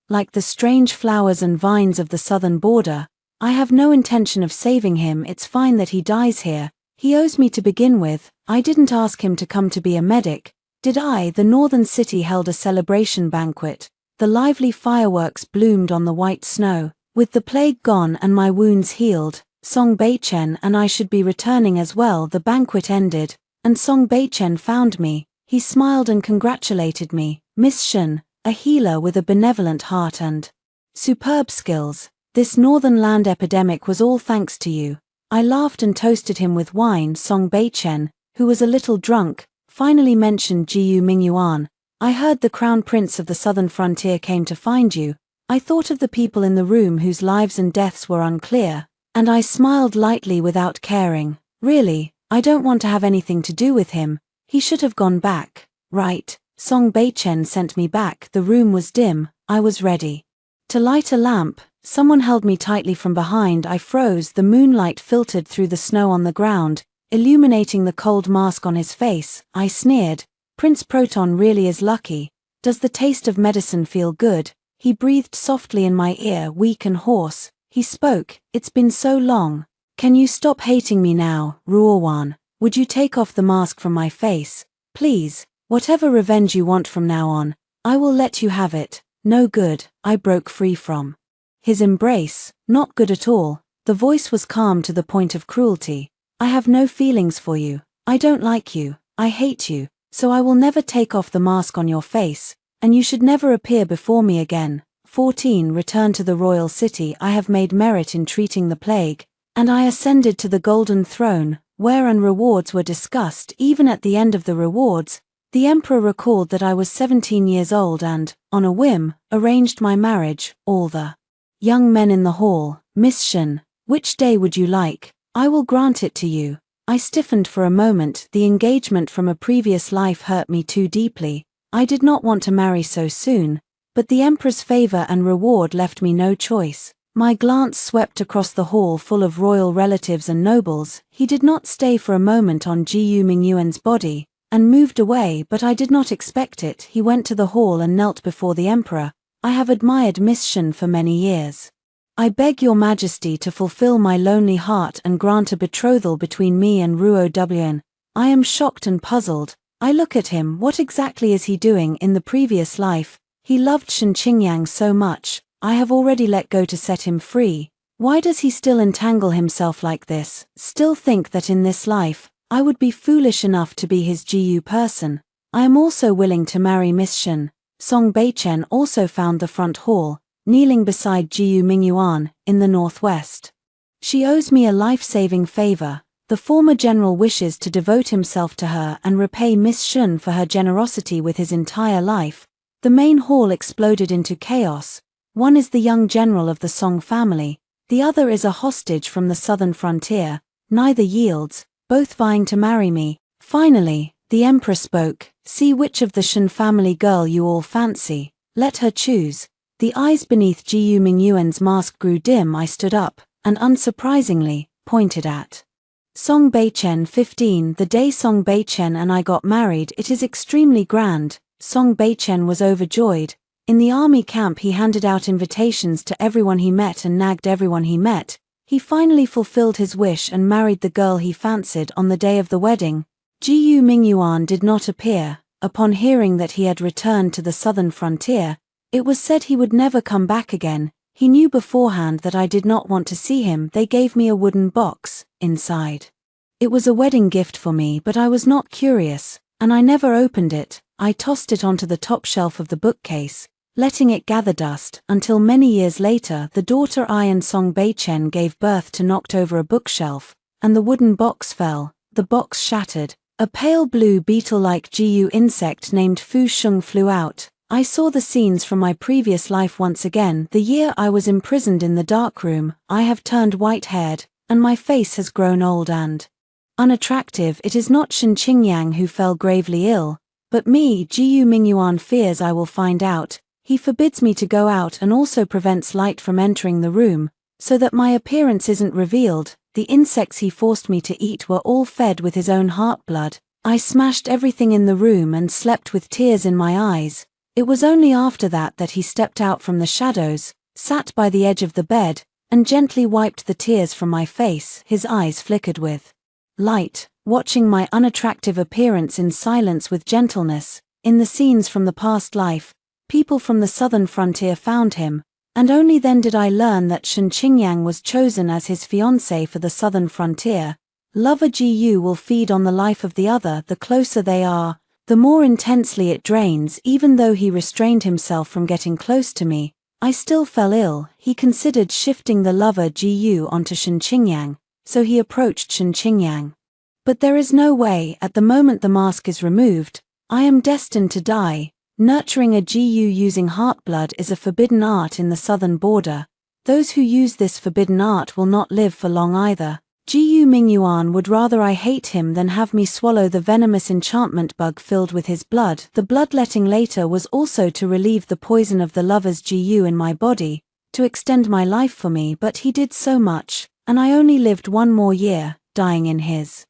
Like the strange flowers and vines of the southern border. I have no intention of saving him. It's fine that he dies here. He owes me to begin with. I didn't ask him to come to be a medic, did I? The northern city held a celebration banquet. The lively fireworks bloomed on the white snow. With the plague gone and my wounds healed, Song Beichen and I should be returning as well. The banquet ended, and Song Beichen found me. He smiled and congratulated me. Miss Shun, a healer with a benevolent heart and superb skills. This northern land epidemic was all thanks to you. I laughed and toasted him with wine. Song Beichen, who was a little drunk, finally mentioned Gu Mingyuan. I heard the crown prince of the southern frontier came to find you. I thought of the people in the room whose lives and deaths were unclear, and I smiled lightly without caring. Really, I don't want to have anything to do with him. He should have gone back. Right, Song Beichen sent me back. The room was dim. I was ready to light a lamp. Someone held me tightly from behind. I froze. The moonlight filtered through the snow on the ground, illuminating the cold mask on his face. I sneered. Prince Proton really is lucky. Does the taste of medicine feel good? He breathed softly in my ear, weak and hoarse. He spoke. It's been so long. Can you stop hating me now, Ruowan? Would you take off the mask from my face? Please, whatever revenge you want from now on, I will let you have it. No good. I broke free from his embrace. Not good at all. The voice was calm to the point of cruelty. I have no feelings for you. I don't like you. I hate you. So I will never take off the mask on your face, and you should never appear before me again. 14. Return to the royal city. I have made merit in treating the plague, and I ascended to the golden throne, wherein rewards were discussed. Even at the end of the rewards, the emperor recalled that I was 17 years old and, on a whim, arranged my marriage. All the young men in the hall, Miss Shun, which day would you like? I will grant it to you. I stiffened for a moment. The engagement from a previous life hurt me too deeply. I did not want to marry so soon, but the emperor's favor and reward left me no choice. My glance swept across the hall full of royal relatives and nobles. He did not stay for a moment on Gu Mingyuan's body, and moved away, but I did not expect it. He went to the hall and knelt before the emperor. I have admired Miss Shun for many years. I beg your majesty to fulfill my lonely heart and grant a betrothal between me and Ruo Wn. I am shocked and puzzled. I look at him. What exactly is he doing? In the previous life, he loved Shen Qingyang so much. I have already let go to set him free. Why does he still entangle himself like this? Still think that in this life, I would be foolish enough to be his Gu person. I am also willing to marry Miss Shun. Song Beichen also found the front hall, kneeling beside Gu Mingyuan, in the northwest. She owes me a life-saving favor. The former general wishes to devote himself to her and repay Miss Shun for her generosity with his entire life. The main hall exploded into chaos. One is the young general of the Song family, the other is a hostage from the southern frontier. Neither yields, both vying to marry me. Finally, the emperor spoke. See which of the Shun family girl you all fancy. Let her choose. The eyes beneath Gu Mingyuan's mask grew dim. I stood up, and unsurprisingly, pointed at Song Beichen 15. The day Song Beichen and I got married, it is extremely grand. Song Beichen was overjoyed. In the army camp he handed out invitations to everyone he met and nagged everyone he met. He finally fulfilled his wish and married the girl he fancied on the day of the wedding. Gu Mingyuan did not appear. Upon hearing that he had returned to the southern frontier, it was said he would never come back again. He knew beforehand that I did not want to see him. They gave me a wooden box. Inside, it was a wedding gift for me, but I was not curious, and I never opened it. I tossed it onto the top shelf of the bookcase, letting it gather dust, until many years later the daughter I and Song Beichen gave birth to knocked over a bookshelf, and the wooden box fell. The box shattered. A pale blue beetle-like GU insect named Fu Sheng flew out. I saw the scenes from my previous life once again. The year I was imprisoned in the dark room, I have turned white-haired, and my face has grown old and unattractive. It is not Shen Qingyang who fell gravely ill, but me. Gu Mingyuan fears I will find out. He forbids me to go out and also prevents light from entering the room, so that my appearance isn't revealed. The insects he forced me to eat were all fed with his own heart blood. I smashed everything in the room and slept with tears in my eyes. It was only after that he stepped out from the shadows, sat by the edge of the bed, and gently wiped the tears from my face. His eyes flickered with light, watching my unattractive appearance in silence with gentleness. In the scenes from the past life, people from the southern frontier found him, and only then did I learn that Shen Qingyang was chosen as his fiancé for the southern frontier. Lover Gu will feed on the life of the other. The closer they are, the more intensely it drains. Even though he restrained himself from getting close to me, I still fell ill. He considered shifting the lover Gu onto Shen Qingyang, so he approached Shen Qingyang. But there is no way. At the moment the mask is removed, I am destined to die. Nurturing a Gu using heartblood is a forbidden art in the southern border. Those who use this forbidden art will not live for long either. Gu Mingyuan would rather I hate him than have me swallow the venomous enchantment bug filled with his blood. The bloodletting later was also to relieve the poison of the lover's Gu in my body, to extend my life for me, but he did so much, and I only lived one more year, dying in his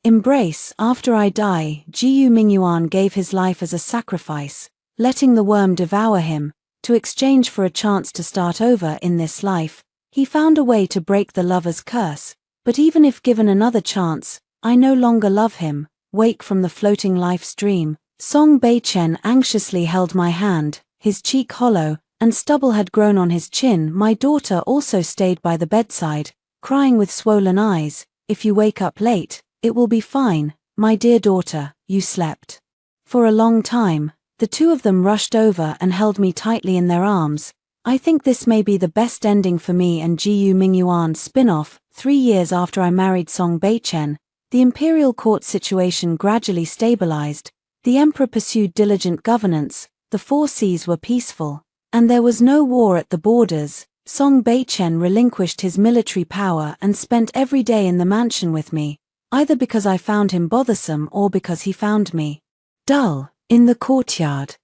embrace. After I die, Gu Mingyuan gave his life as a sacrifice, letting the worm devour him, to exchange for a chance to start over in this life. He found a way to break the lover's curse. But even if given another chance, I no longer love him. Wake from the floating life stream. Song Beichen anxiously held my hand, his cheek hollow, and stubble had grown on his chin. My daughter also stayed by the bedside, crying with swollen eyes. If you wake up late, it will be fine. My dear daughter, you slept for a long time. The two of them rushed over and held me tightly in their arms. I think this may be the best ending for me and Gu Mingyuan's spin-off. 3 years after I married Song Beichen, the imperial court situation gradually stabilized. The emperor pursued diligent governance, the 4 seas were peaceful, and there was no war at the borders. Song Beichen relinquished his military power and spent every day in the mansion with me, either because I found him bothersome or because he found me dull. In the courtyard,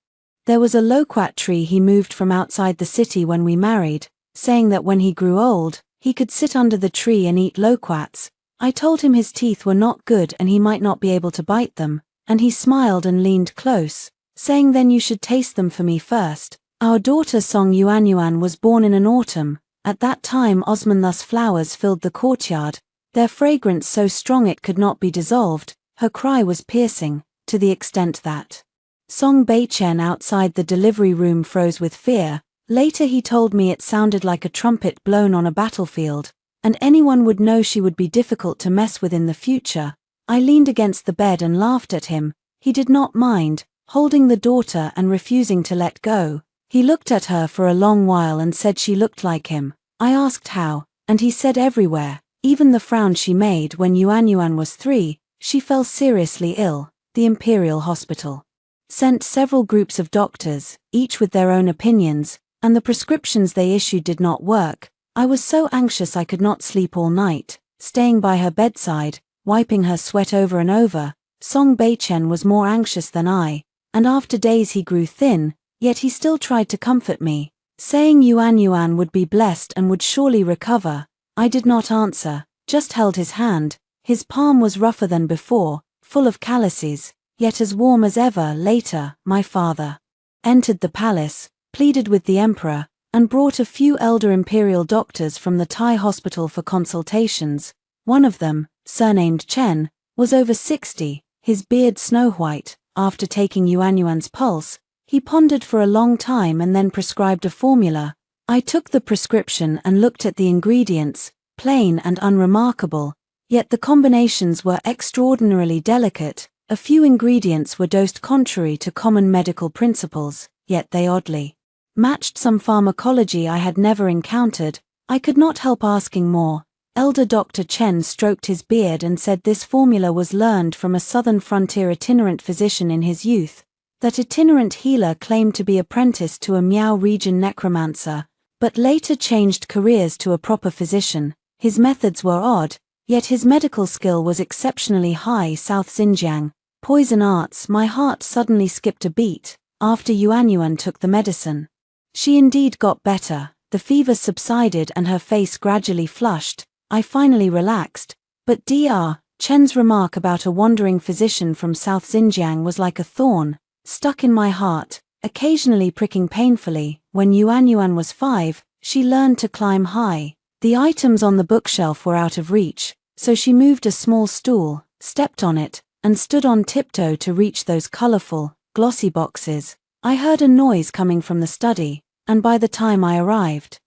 there was a loquat tree he moved from outside the city when we married, saying that when he grew old, he could sit under the tree and eat loquats. I told him his teeth were not good and he might not be able to bite them, and he smiled and leaned close, saying then you should taste them for me first. Our daughter Song Yuanyuan was born in an autumn. At that time osmanthus flowers filled the courtyard, their fragrance so strong it could not be dissolved. Her cry was piercing, to the extent that Song Beichen outside the delivery room froze with fear. Later he told me it sounded like a trumpet blown on a battlefield, and anyone would know she would be difficult to mess with in the future. I leaned against the bed and laughed at him. He did not mind, holding the daughter and refusing to let go. He looked at her for a long while and said she looked like him. I asked how, and he said everywhere. Even the frown she made when Yuanyuan was 3, she fell seriously ill. The Imperial Hospital sent several groups of doctors, each with their own opinions, and the prescriptions they issued did not work. I was so anxious I could not sleep all night, staying by her bedside, wiping her sweat over and over. Song Beichen was more anxious than I, and after days he grew thin, yet he still tried to comfort me, saying Yuanyuan would be blessed and would surely recover. I did not answer, just held his hand. His palm was rougher than before, full of calluses, yet as warm as ever. Later, my father entered the palace, pleaded with the emperor, and brought a few elder imperial doctors from the Thai hospital for consultations. One of them, surnamed Chen, was over 60, his beard snow-white. After taking Yuanyuan's pulse, he pondered for a long time and then prescribed a formula. I took the prescription and looked at the ingredients, plain and unremarkable, yet the combinations were extraordinarily delicate. A few ingredients were dosed contrary to common medical principles, yet they oddly matched some pharmacology I had never encountered. I could not help asking more. Elder Dr. Chen stroked his beard and said this formula was learned from a southern frontier itinerant physician in his youth. That itinerant healer claimed to be apprenticed to a Miao region necromancer, but later changed careers to a proper physician. His methods were odd, yet his medical skill was exceptionally high. South Xinjiang, poison arts. My heart suddenly skipped a beat. After Yuanyuan took the medicine, she indeed got better. The fever subsided and her face gradually flushed. I finally relaxed, but Dr. Chen's remark about a wandering physician from South Xinjiang was like a thorn, stuck in my heart, occasionally pricking painfully. When Yuanyuan was 5, she learned to climb high. The items on the bookshelf were out of reach, so she moved a small stool, stepped on it, and stood on tiptoe to reach those colorful, glossy boxes. I heard a noise coming from the study, and by the time I arrived,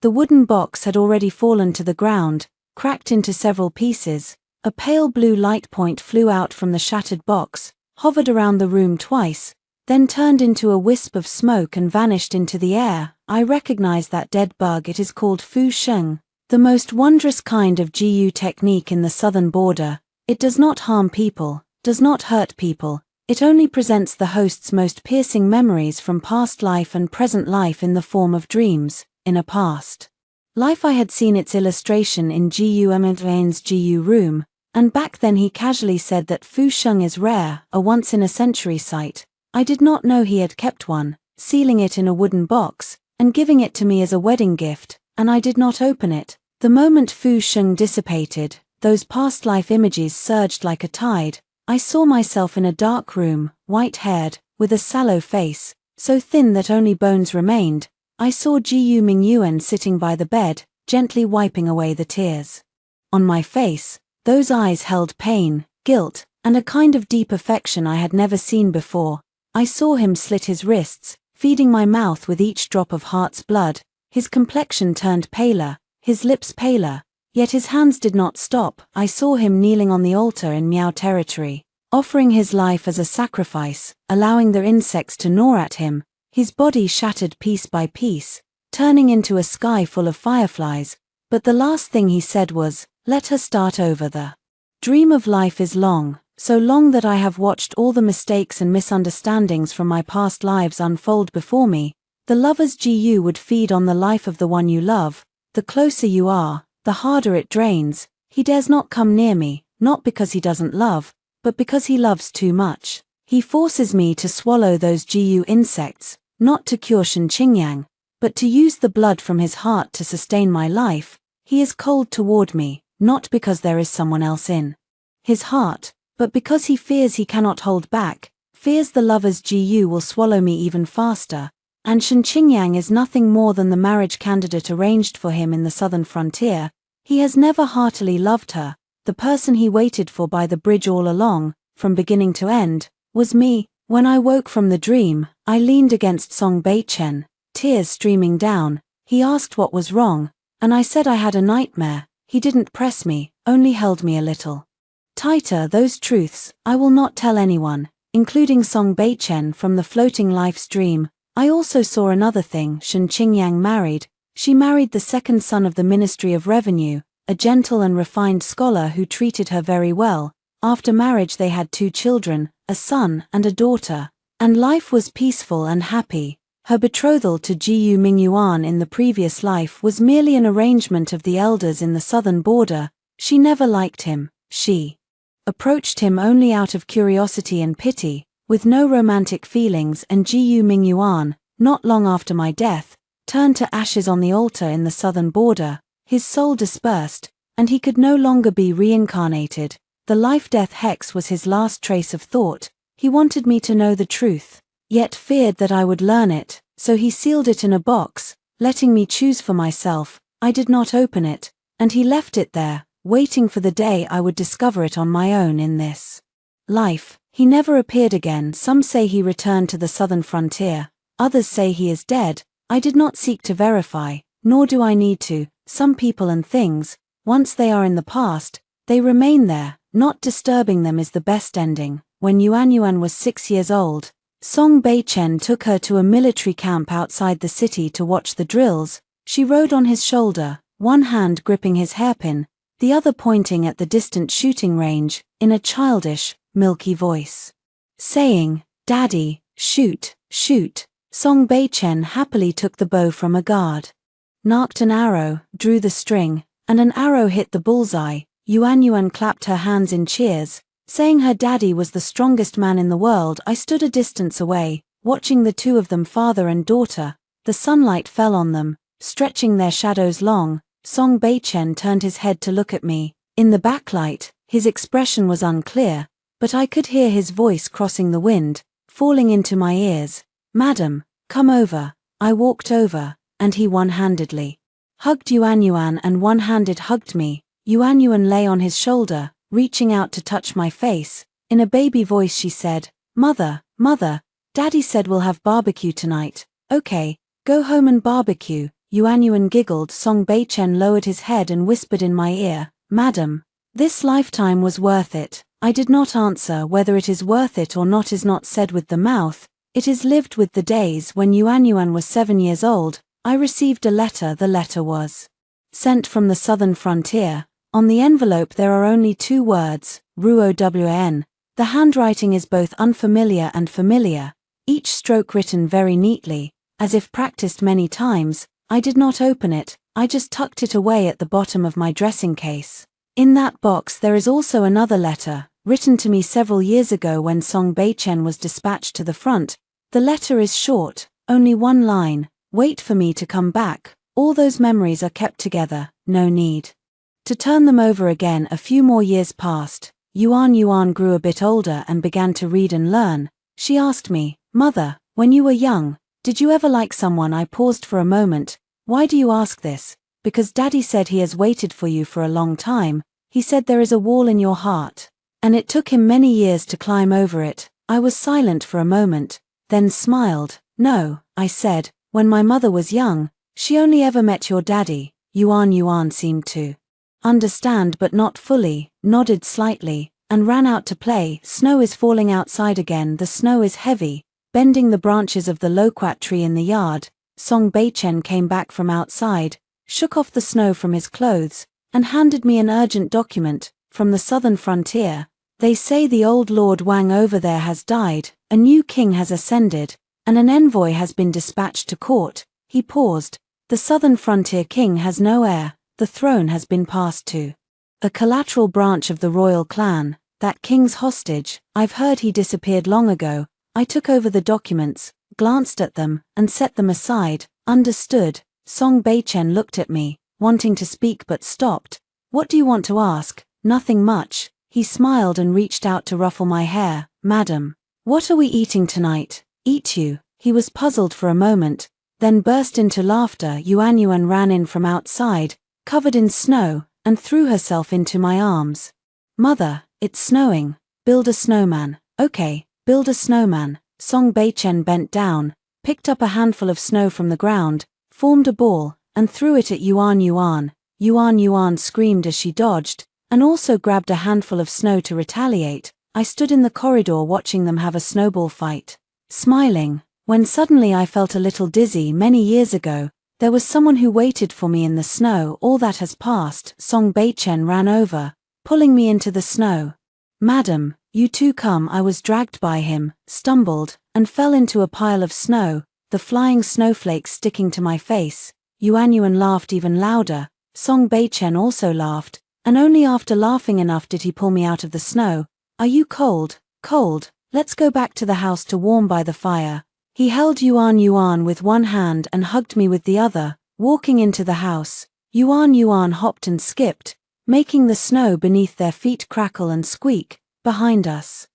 the wooden box had already fallen to the ground, cracked into several pieces. A pale blue light point flew out from the shattered box, hovered around the room twice, then turned into a wisp of smoke and vanished into the air. I recognized that dead bug. It is called Fu Sheng, the most wondrous kind of Gu technique in the southern border. It does not harm people, does not hurt people. It only presents the host's most piercing memories from past life and present life in the form of dreams. In a past life I had seen its illustration in Gu Emantwain's Gu room, and back then he casually said that Fu Sheng is rare, a once-in-a-century sight. I did not know he had kept one, sealing it in a wooden box, and giving it to me as a wedding gift, and I did not open it. The moment Fu Sheng dissipated, those past life images surged like a tide. I saw myself in a dark room, white-haired, with a sallow face, so thin that only bones remained. I saw Gu Mingyuan sitting by the bed, gently wiping away the tears on my face. Those eyes held pain, guilt, and a kind of deep affection I had never seen before. I saw him slit his wrists, feeding my mouth with each drop of heart's blood. His complexion turned paler, his lips paler, yet his hands did not stop. I saw him kneeling on the altar in Miao territory, offering his life as a sacrifice, allowing the insects to gnaw at him. His body shattered piece by piece, turning into a sky full of fireflies, but the last thing he said was, "Let her start over." The dream of life is long, so long that I have watched all the mistakes and misunderstandings from my past lives unfold before me. The lover's Gu would feed on the life of the one you love. The closer you are, the harder it drains. He dares not come near me, not because he doesn't love, but because he loves too much. He forces me to swallow those Gu insects, not to cure Xinjiang, but to use the blood from his heart to sustain my life. He is cold toward me, not because there is someone else in his heart, but because he fears he cannot hold back, fears the lover's Gu will swallow me even faster. And Xinjiang is nothing more than the marriage candidate arranged for him in the southern frontier. He has never heartily loved her. The person he waited for by the bridge all along, from beginning to end, was me. When I woke from the dream, I leaned against Song Beichen, tears streaming down. He asked what was wrong, and I said I had a nightmare. He didn't press me, only held me a little tighter. Those truths I will not tell anyone, including Song Beichen from the floating life's dream. I also saw another thing. Xinjiang married. She married the second son of the Ministry of Revenue, a gentle and refined scholar who treated her very well. After marriage they had 2 children, a son and a daughter, and life was peaceful and happy. Her betrothal to Gu Mingyuan in the previous life was merely an arrangement of the elders in the southern border. She never liked him. She approached him only out of curiosity and pity, with no romantic feelings, and Gu Mingyuan, not long after my death, turned to ashes on the altar in the southern border. His soul dispersed, and he could no longer be reincarnated. The life-death hex was his last trace of thought. He wanted me to know the truth, yet feared that I would learn it, so he sealed it in a box, letting me choose for myself. I did not open it, and he left it there, waiting for the day I would discover it on my own in this life. He never appeared again. Some say he returned to the southern frontier, others say he is dead. I did not seek to verify, nor do I need to. Some people and things, once they are in the past, they remain there. Not disturbing them is the best ending. When Yuan was 6 years old, Song Beichen took her to a military camp outside the city to watch the drills. She rode on his shoulder, one hand gripping his hairpin, the other pointing at the distant shooting range, in a childish, milky voice, saying, "Daddy, shoot, shoot." Song Beichen happily took the bow from a guard, knocked an arrow, drew the string, and an arrow hit the bullseye. Yuan clapped her hands in cheers, saying her daddy was the strongest man in the world. I stood a distance away, watching the two of them, father and daughter. The sunlight fell on them, stretching their shadows long. Song Beichen turned his head to look at me. In the backlight, his expression was unclear, but I could hear his voice crossing the wind, falling into my ears. "Madam, come over." I walked over, and he one-handedly hugged Yuan and one-handed hugged me. Yuan lay on his shoulder, reaching out to touch my face. In a baby voice she said, "Mother, mother, Daddy said we'll have barbecue tonight." "Okay, go home and barbecue." Yuan giggled. Song Beichen lowered his head and whispered in my ear, "Madam, this lifetime was worth it." I did not answer. Whether it is worth it or not is not said with the mouth, it is lived with the days. When Yuan was 7 years old, I received a letter. The letter was sent from the southern frontier. On the envelope there are only 2 words, Ruowan. The handwriting is both unfamiliar and familiar, each stroke written very neatly, as if practiced many times. I did not open it, I just tucked it away at the bottom of my dressing case. In that box there is also another letter, written to me several years ago when Song Beichen was dispatched to the front. The letter is short, only 1 line, "Wait for me to come back." All those memories are kept together, no need to turn them over again. A few more years passed. Yuan grew a bit older and began to read and learn. She asked me, "Mother, when you were young, did you ever like someone?" I paused for a moment. "Why do you ask this?" "Because Daddy said he has waited for you for a long time. He said there is a wall in your heart, and it took him many years to climb over it." I was silent for a moment, then smiled. "No," I said, "when my mother was young, she only ever met your daddy." Yuan seemed to understand but not fully, nodded slightly, and ran out to play. Snow is falling outside again. The snow is heavy, bending the branches of the loquat tree in the yard. Song Beichen came back from outside, shook off the snow from his clothes, and handed me an urgent document, from the southern frontier. "They say the old Lord Wang over there has died, a new king has ascended, and an envoy has been dispatched to court." He paused. "The southern frontier king has no heir. The throne has been passed to a collateral branch of the royal clan. That king's hostage. I've heard he disappeared long ago." I took over the documents, glanced at them, and set them aside. "Understood." Song Beichen looked at me, wanting to speak but stopped. "What do you want to ask?" "Nothing much." He smiled and reached out to ruffle my hair. "Madam, what are we eating tonight?" "Eat you." He was puzzled for a moment, then burst into laughter. Yuan ran in from outside, covered in snow, and threw herself into my arms. "Mother, it's snowing. Build a snowman." "Okay, build a snowman." Song Beichen bent down, picked up a handful of snow from the ground, formed a ball, and threw it at Yuan. Yuan screamed as she dodged, and also grabbed a handful of snow to retaliate. I stood in the corridor watching them have a snowball fight, smiling, when suddenly I felt a little dizzy. Many years ago, there was someone who waited for me in the snow. All that has passed. Song Beichen ran over, pulling me into the snow. "Madam, you too come." I was dragged by him, stumbled, and fell into a pile of snow, the flying snowflakes sticking to my face. Yuan laughed even louder. Song Beichen also laughed, and only after laughing enough did he pull me out of the snow. "Are you cold?" "Cold. Let's go back to the house to warm by the fire." He held Yuan with one hand and hugged me with the other. Walking into the house, Yuan hopped and skipped, making the snow beneath their feet crackle and squeak. Behind us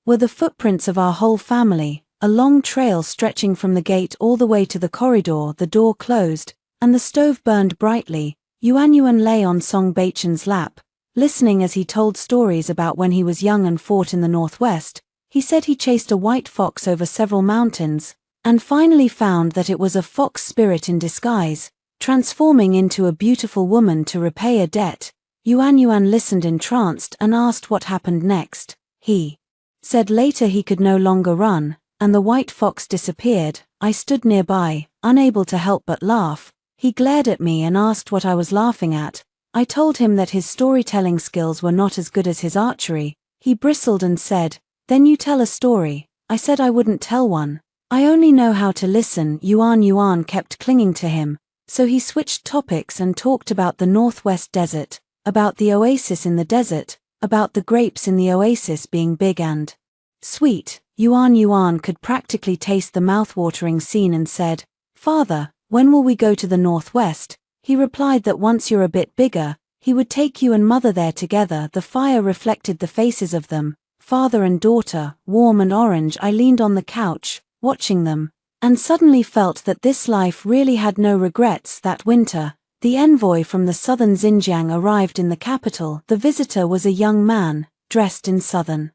were the footprints of our whole family, a long trail stretching from the gate all the way to the corridor. The door closed, and the stove burned brightly. Yuan Yuan lay on Song Baichen's lap, listening as he told stories about when he was young and fought in the northwest. He said he chased a white fox over several mountains, and finally found that it was a fox spirit in disguise, transforming into a beautiful woman to repay a debt. Yuan Yuan listened entranced and asked what happened next. He said later he could no longer run, and the white fox disappeared. I stood nearby, unable to help but laugh. He glared at me and asked what I was laughing at. I told him that his storytelling skills were not as good as his archery. He bristled and said, "Then you tell a story." I said I wouldn't tell one. "I only know how to listen." Yuan Yuan kept clinging to him, so he switched topics and talked about the Northwest Desert, about the oasis in the desert, about the grapes in the oasis being big and sweet. Yuan Yuan could practically taste the mouth-watering scene and said, "Father, when will we go to the Northwest?" He replied that once you're a bit bigger, he would take you and mother there together. The fire reflected the faces of them, father and daughter, warm and orange. I leaned on the couch, watching them, and suddenly felt that this life really had no regrets. That winter, the envoy from the southern Xinjiang arrived in the capital. The visitor was a young man, dressed in southern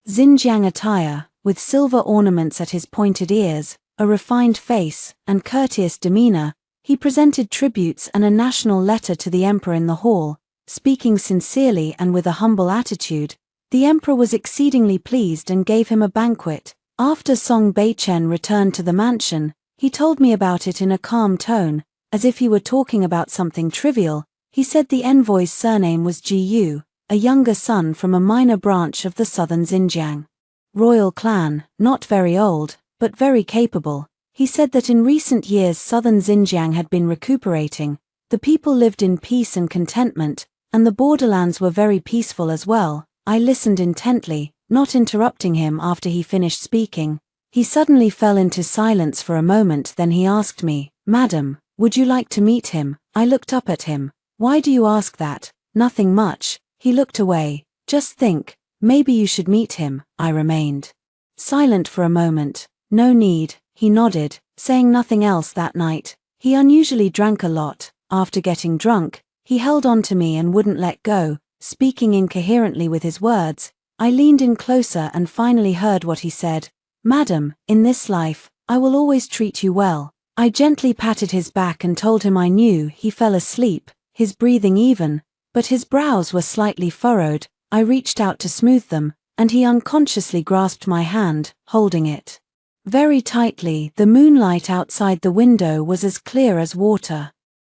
Xinjiang attire, with silver ornaments at his pointed ears, a refined face, and courteous demeanor. He presented tributes and a national letter to the emperor in the hall, speaking sincerely and with a humble attitude. The emperor was exceedingly pleased and gave him a banquet. After Song Baichen returned to the mansion, he told me about it in a calm tone, as if he were talking about something trivial. He said the envoy's surname was Ji Yu, a younger son from a minor branch of the southern Xinjiang royal clan, not very old, but very capable. He said that in recent years southern Xinjiang had been recuperating, the people lived in peace and contentment, and the borderlands were very peaceful as well. I listened intently, not interrupting him after he finished speaking. He suddenly fell into silence for a moment, then he asked me, "Madam, would you like to meet him?" I looked up at him. "Why do you ask that?" "Nothing much." He looked away. "Just think, maybe you should meet him." I remained silent for a moment. "No need." He nodded, saying nothing else that night. He unusually drank a lot. After getting drunk, he held on to me and wouldn't let go, speaking incoherently with his words. I leaned in closer and finally heard what he said. "Madam, in this life, I will always treat you well." I gently patted his back and told him I knew. He fell asleep, his breathing even, but his brows were slightly furrowed. I reached out to smooth them, and he unconsciously grasped my hand, holding it very tightly. The moonlight outside the window was as clear as water,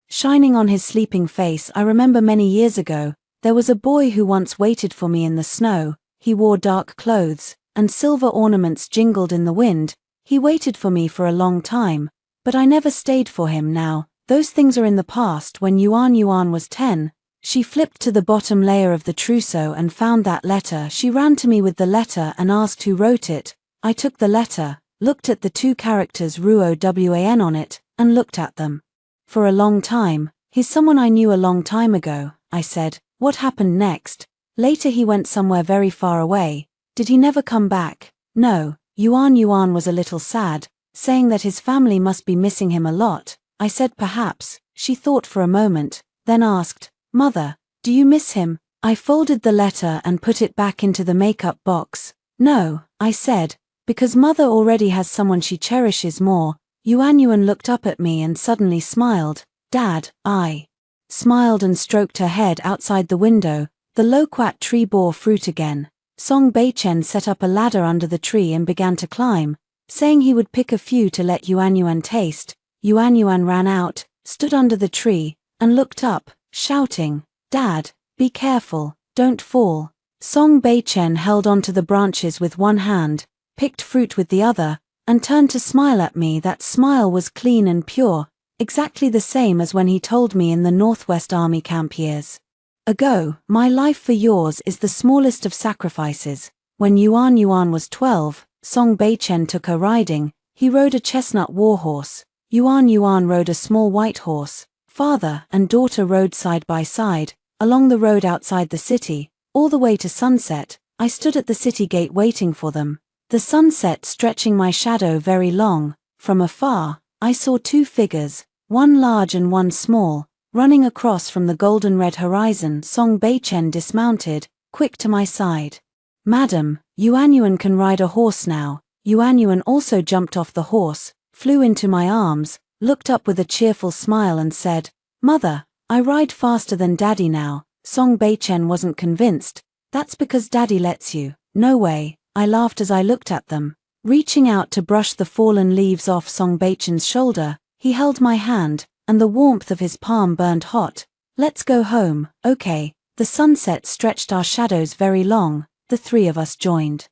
shining on his sleeping face. I remember many years ago, there was a boy who once waited for me in the snow. He wore dark clothes, and silver ornaments jingled in the wind. He waited for me for a long time, but I never stayed for him now. Those things are in the past. When Yuan Yuan was 10, she flipped to the bottom layer of the trousseau and found that letter. She ran to me with the letter and asked who wrote it. I took the letter, looked at the two characters Ruowan on it, and looked at them for a long time. "He's someone I knew a long time ago," I said. "What happened next?" "Later he went somewhere very far away." "Did he never come back?" "No." Yuan Yuan was a little sad, saying that his family must be missing him a lot. I said perhaps. She thought for a moment, then asked, "Mother, do you miss him?" I folded the letter and put it back into the makeup box. "No," I said, "because mother already has someone she cherishes more." Yuan Yuan looked up at me and suddenly smiled. "Dad." I smiled and stroked her head. Outside the window, the loquat tree bore fruit again. Song Baichen set up a ladder under the tree and began to climb, saying he would pick a few to let Yuan Yuan taste. Yuan Yuan ran out, stood under the tree, and looked up, shouting, "Dad, be careful, don't fall." Song Baichen held onto the branches with one hand, picked fruit with the other, and turned to smile at me. That smile was clean and pure, exactly the same as when he told me in the Northwest Army camp years ago, "My life for yours is the smallest of sacrifices." When Yuan Yuan was 12, Song Baichen took her riding. He rode a chestnut warhorse. Yuan Yuan rode a small white horse. Father and daughter rode side by side. along the road outside the city, all the way to sunset. I stood at the city gate waiting for them, the sunset stretching my shadow very long. From afar, I saw two figures, one large and one small, running across from the golden-red horizon. Song Beichen dismounted, quick to my side. "Madam, Yuanyuan can ride a horse now." Yuanyuan also jumped off the horse, flew into my arms, looked up with a cheerful smile and said, "Mother, I ride faster than Daddy now." Song Beichen wasn't convinced. "That's because Daddy lets you." "No way," I laughed as I looked at them. Reaching out to brush the fallen leaves off Song Beichen's shoulder, he held my hand, and the warmth of his palm burned hot. "Let's go home." "Okay." The sunset stretched our shadows very long. The three of us joined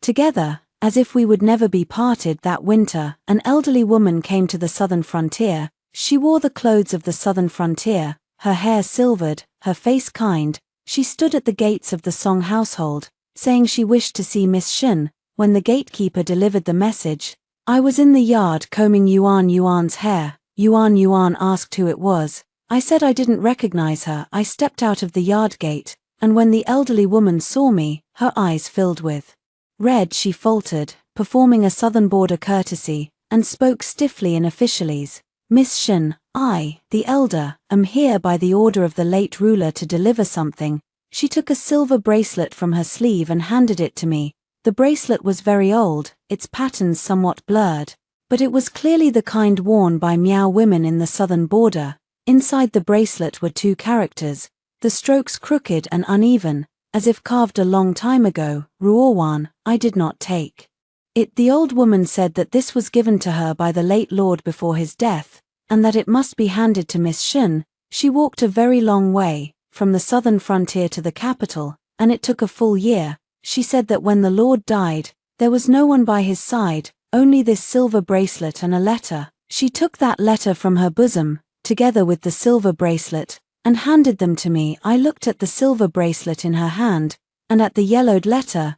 together, as if we would never be parted. That winter, an elderly woman came to the southern frontier. She wore the clothes of the southern frontier, her hair silvered, her face kind. She stood at the gates of the Song household, saying she wished to see Miss Shin. When the gatekeeper delivered the message, I was in the yard combing Yuan's hair. Yuan asked who it was. I said I didn't recognize her. I stepped out of the yard gate, and when the elderly woman saw me, her eyes filled with red. She faltered, performing a southern border courtesy, and spoke stiffly in officialese. "Miss Shin, I, the elder, am here by the order of the late ruler to deliver something." She took a silver bracelet from her sleeve and handed it to me. The bracelet was very old, its patterns somewhat blurred, but it was clearly the kind worn by Miao women in the southern border. Inside the bracelet were two characters, the strokes crooked and uneven, as if carved a long time ago. "Ruowan." I did not take it. The old woman said that this was given to her by the late lord before his death, and that it must be handed to Miss Shin. She walked a very long way, from the southern frontier to the capital, and it took a full year. She said that when the lord died, there was no one by his side, only this silver bracelet and a letter. She took that letter from her bosom, together with the silver bracelet, and handed them to me. I looked at the silver bracelet in her hand, and at the yellowed letter.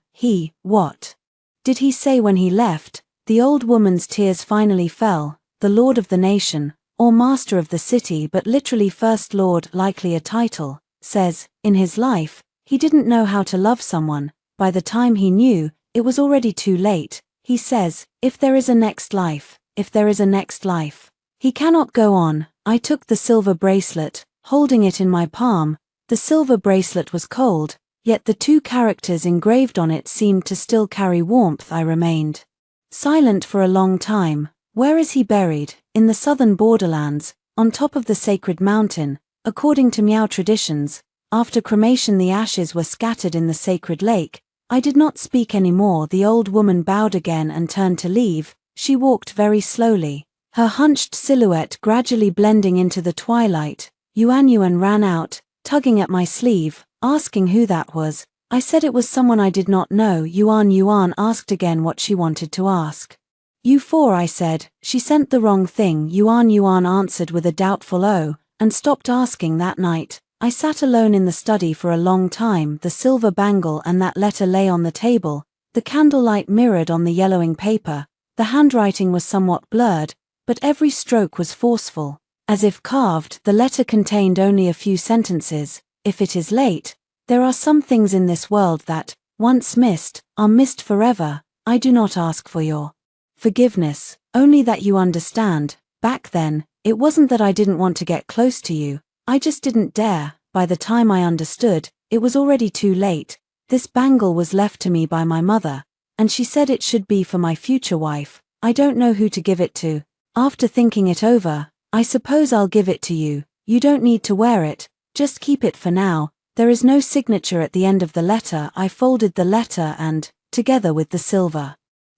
What did he say when he left? The old woman's tears finally fell. The lord of the nation, or master of the city, but literally first lord, likely a title, says, in his life, he didn't know how to love someone. By the time he knew, it was already too late. He says, if there is a next life, if there is a next life, he cannot go on. I took the silver bracelet, holding it in my palm. The silver bracelet was cold, yet the two characters engraved on it seemed to still carry warmth. I remained silent for a long time. Where is he buried? In the southern borderlands, on top of the sacred mountain. According to Miao traditions, after cremation the ashes were scattered in the sacred lake. I did not speak any more. The old woman bowed again and turned to leave. She walked very slowly, her hunched silhouette gradually blending into the twilight. Yuan ran out, tugging at my sleeve, asking who that was. I said it was someone I did not know. Yuan asked again what she wanted to ask. "You four," I said. "She sent the wrong thing." Yuan answered with a doubtful "oh," and stopped asking. That night, I sat alone in the study for a long time. The silver bangle and that letter lay on the table, the candlelight mirrored on the yellowing paper. The handwriting was somewhat blurred, but every stroke was forceful, as if carved. The letter contained only a few sentences. "If it is late, there are some things in this world that, once missed, are missed forever. I do not ask for your forgiveness, only that you understand. Back then, it wasn't that I didn't want to get close to you. I just didn't dare. By the time I understood, it was already too late. This bangle was left to me by my mother, and she said it should be for my future wife. I don't know who to give it to. After thinking it over, I suppose I'll give it to you. You don't need to wear it, just keep it for now." There is no signature at the end of the letter. I folded the letter and, together with the silver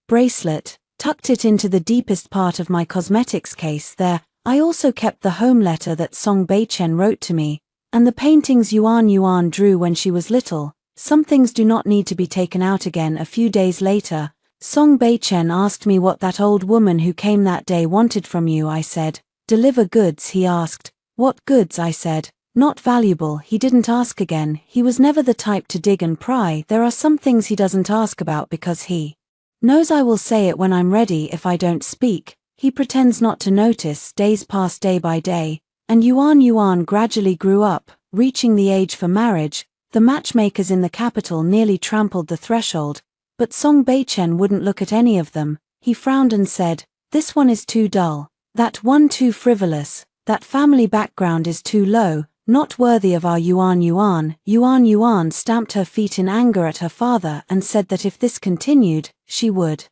bracelet, tucked it into the deepest part of my cosmetics case. There, I also kept the home letter that Song Beichen wrote to me, and the paintings Yuan drew when she was little. Some things do not need to be taken out again. A few days later, Song Beichen asked me what that old woman who came that day wanted from you. I said, "Deliver goods." He asked, "What goods?" I said, "Not valuable." He didn't ask again. He was never the type to dig and pry. There are some things he doesn't ask about because he knows I will say it when I'm ready. If I don't speak, he pretends not to notice. Days passed day by day, and Yuan gradually grew up, reaching the age for marriage, the matchmakers in the capital nearly trampled the threshold, but Song Beichen wouldn't look at any of them. He frowned and said, "This one is too dull. That one too frivolous. That family background is too low, not worthy of our Yuan Yuan." Yuan Yuan stamped her feet in anger at her father and said that if this continued, she would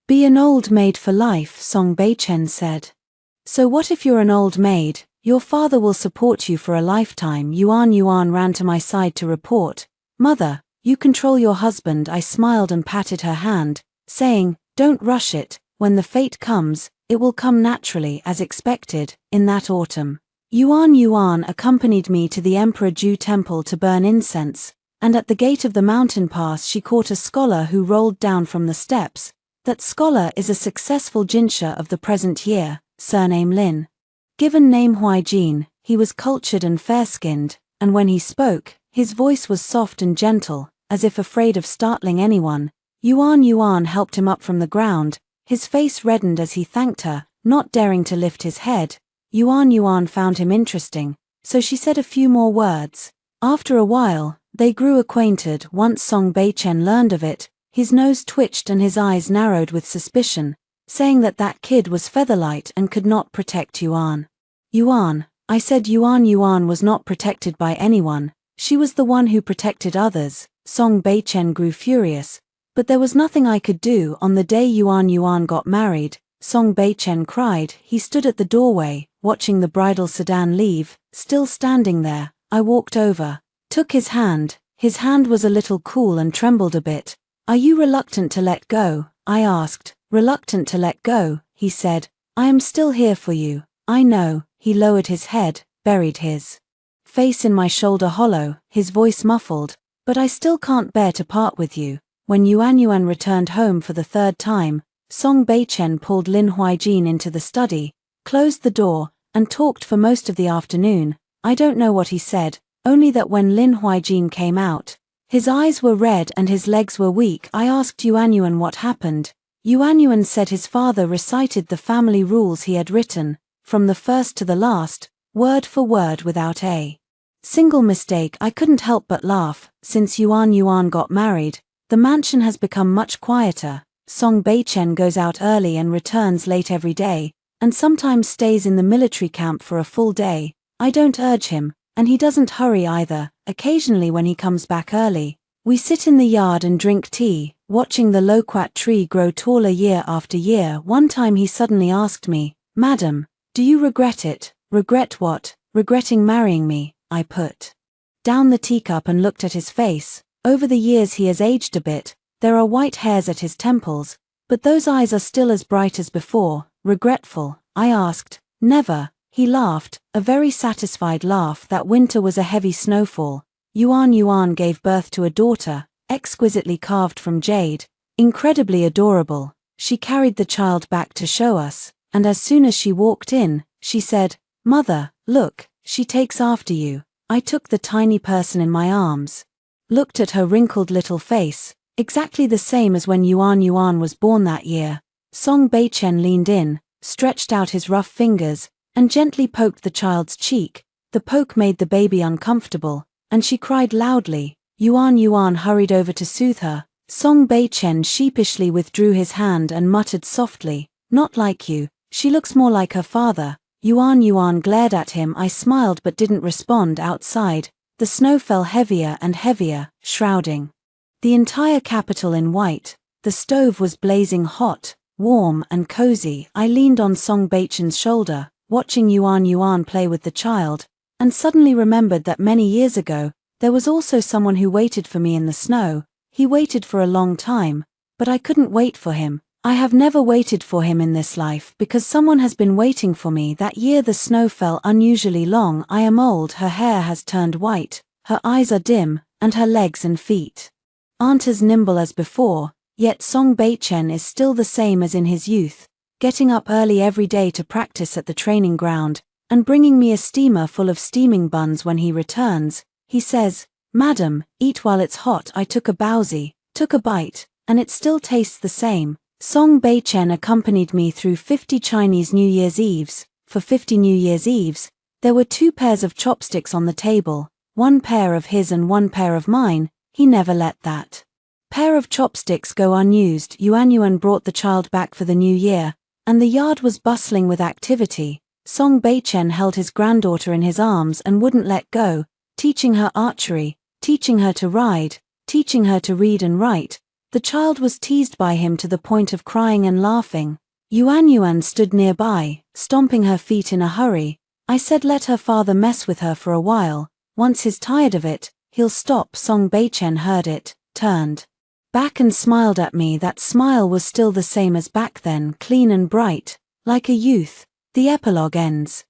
be an old maid for life. Song Beichen said, "So what if you're an old maid? Your father will support you for a lifetime." Yuan Yuan ran to my side to report, "Mother, you control your husband." I smiled and patted her hand, saying, "Don't rush it. When the fate comes, it will come naturally as expected." In that autumn, Yuan Yuan accompanied me to the Emperor Ju temple to burn incense, and at the gate of the mountain pass she caught a scholar who rolled down from the steps. That scholar is a successful jinsha of the present year, surname Lin. Given name Huijin, he was cultured and fair-skinned, and when he spoke, his voice was soft and gentle, as if afraid of startling anyone. Yuan Yuan helped him up from the ground. His face reddened as he thanked her, not daring to lift his head. Yuan Yuan found him interesting, so she said a few more words. After a while, they grew acquainted. Once Song Beichen learned of it, his nose twitched and his eyes narrowed with suspicion, saying that that kid was featherlight and could not protect Yuan. Yuan, I said. Yuan Yuan was not protected by anyone, she was the one who protected others. Song Beichen grew furious, but there was nothing I could do. On the day Yuan Yuan got married, Song Beichen cried. He stood at the doorway, watching the bridal sedan leave, still standing there. I walked over, took his hand. His hand was a little cool and trembled a bit. "Are you reluctant to let go?" I asked. "Reluctant to let go," he said. "I am still here for you. I know." He lowered his head, buried his face in my shoulder hollow, his voice muffled. "But I still can't bear to part with you." When Yuan Yuan returned home for the third time, Song Beichen pulled Lin Huijin into the study, closed the door, and talked for most of the afternoon. I don't know what he said, only that when Lin Huijin came out, his eyes were red and his legs were weak. I asked Yuan Yuan what happened. Yuan Yuan said his father recited the family rules he had written, from the first to the last, word for word without a single mistake. I couldn't help but laugh. Since Yuan Yuan got married, the mansion has become much quieter. Song Beichen goes out early and returns late every day, and sometimes stays in the military camp for a full day. I don't urge him, and he doesn't hurry either. Occasionally when he comes back early, we sit in the yard and drink tea, watching the loquat tree grow taller year after year. One time he suddenly asked me, "Madam, do you regret it?" "Regret what?" "Regretting marrying me." I put down the teacup and looked at his face. Over the years he has aged a bit. There are white hairs at his temples, but those eyes are still as bright as before. "Regretful?" I asked. "Never." He laughed, a very satisfied laugh. That winter was a heavy snowfall. Yuan Yuan gave birth to a daughter, exquisitely carved from jade, incredibly adorable. She carried the child back to show us, and as soon as she walked in, she said, "Mother, look, she takes after you." I took the tiny person in my arms, looked at her wrinkled little face, exactly the same as when Yuan Yuan was born that year. Song Beichen leaned in, stretched out his rough fingers, and gently poked the child's cheek. The poke made the baby uncomfortable, and she cried loudly. Yuan Yuan hurried over to soothe her. Song Beichen sheepishly withdrew his hand and muttered softly, "Not like you, she looks more like her father." Yuan Yuan glared at him. I smiled but didn't respond. Outside, the snow fell heavier and heavier, shrouding the entire capital in white. The stove was blazing hot, warm and cozy. I leaned on Song Beichen's shoulder, watching Yuan Yuan play with the child, and suddenly remembered that many years ago, there was also someone who waited for me in the snow. He waited for a long time, but I couldn't wait for him. I have never waited for him in this life because someone has been waiting for me. That year the snow fell unusually long. I am old. Her hair has turned white, her eyes are dim, and her legs and feet aren't as nimble as before, yet Song Beichen is still the same as in his youth, getting up early every day to practice at the training ground, and bringing me a steamer full of steaming buns when he returns. He says, "Madam, eat while it's hot." I took a bowsy, took a bite, and it still tastes the same. Song Beichen accompanied me through 50 Chinese New Year's Eves. For 50 New Year's Eves, there were 2 pairs of chopsticks on the table, one pair of his and one pair of mine, he never let that pair of chopsticks go unused. Yuan brought the child back for the new year, and the yard was bustling with activity. Song Beichen held his granddaughter in his arms and wouldn't let go, teaching her archery, teaching her to ride, teaching her to read and write. The child was teased by him to the point of crying and laughing. Yuan stood nearby, stomping her feet in a hurry. I said let her father mess with her for a while. Once he's tired of it, he'll stop. Song Beichen heard it, turned back and smiled at me. That smile was still the same as back then, clean and bright, like a youth. The epilogue ends.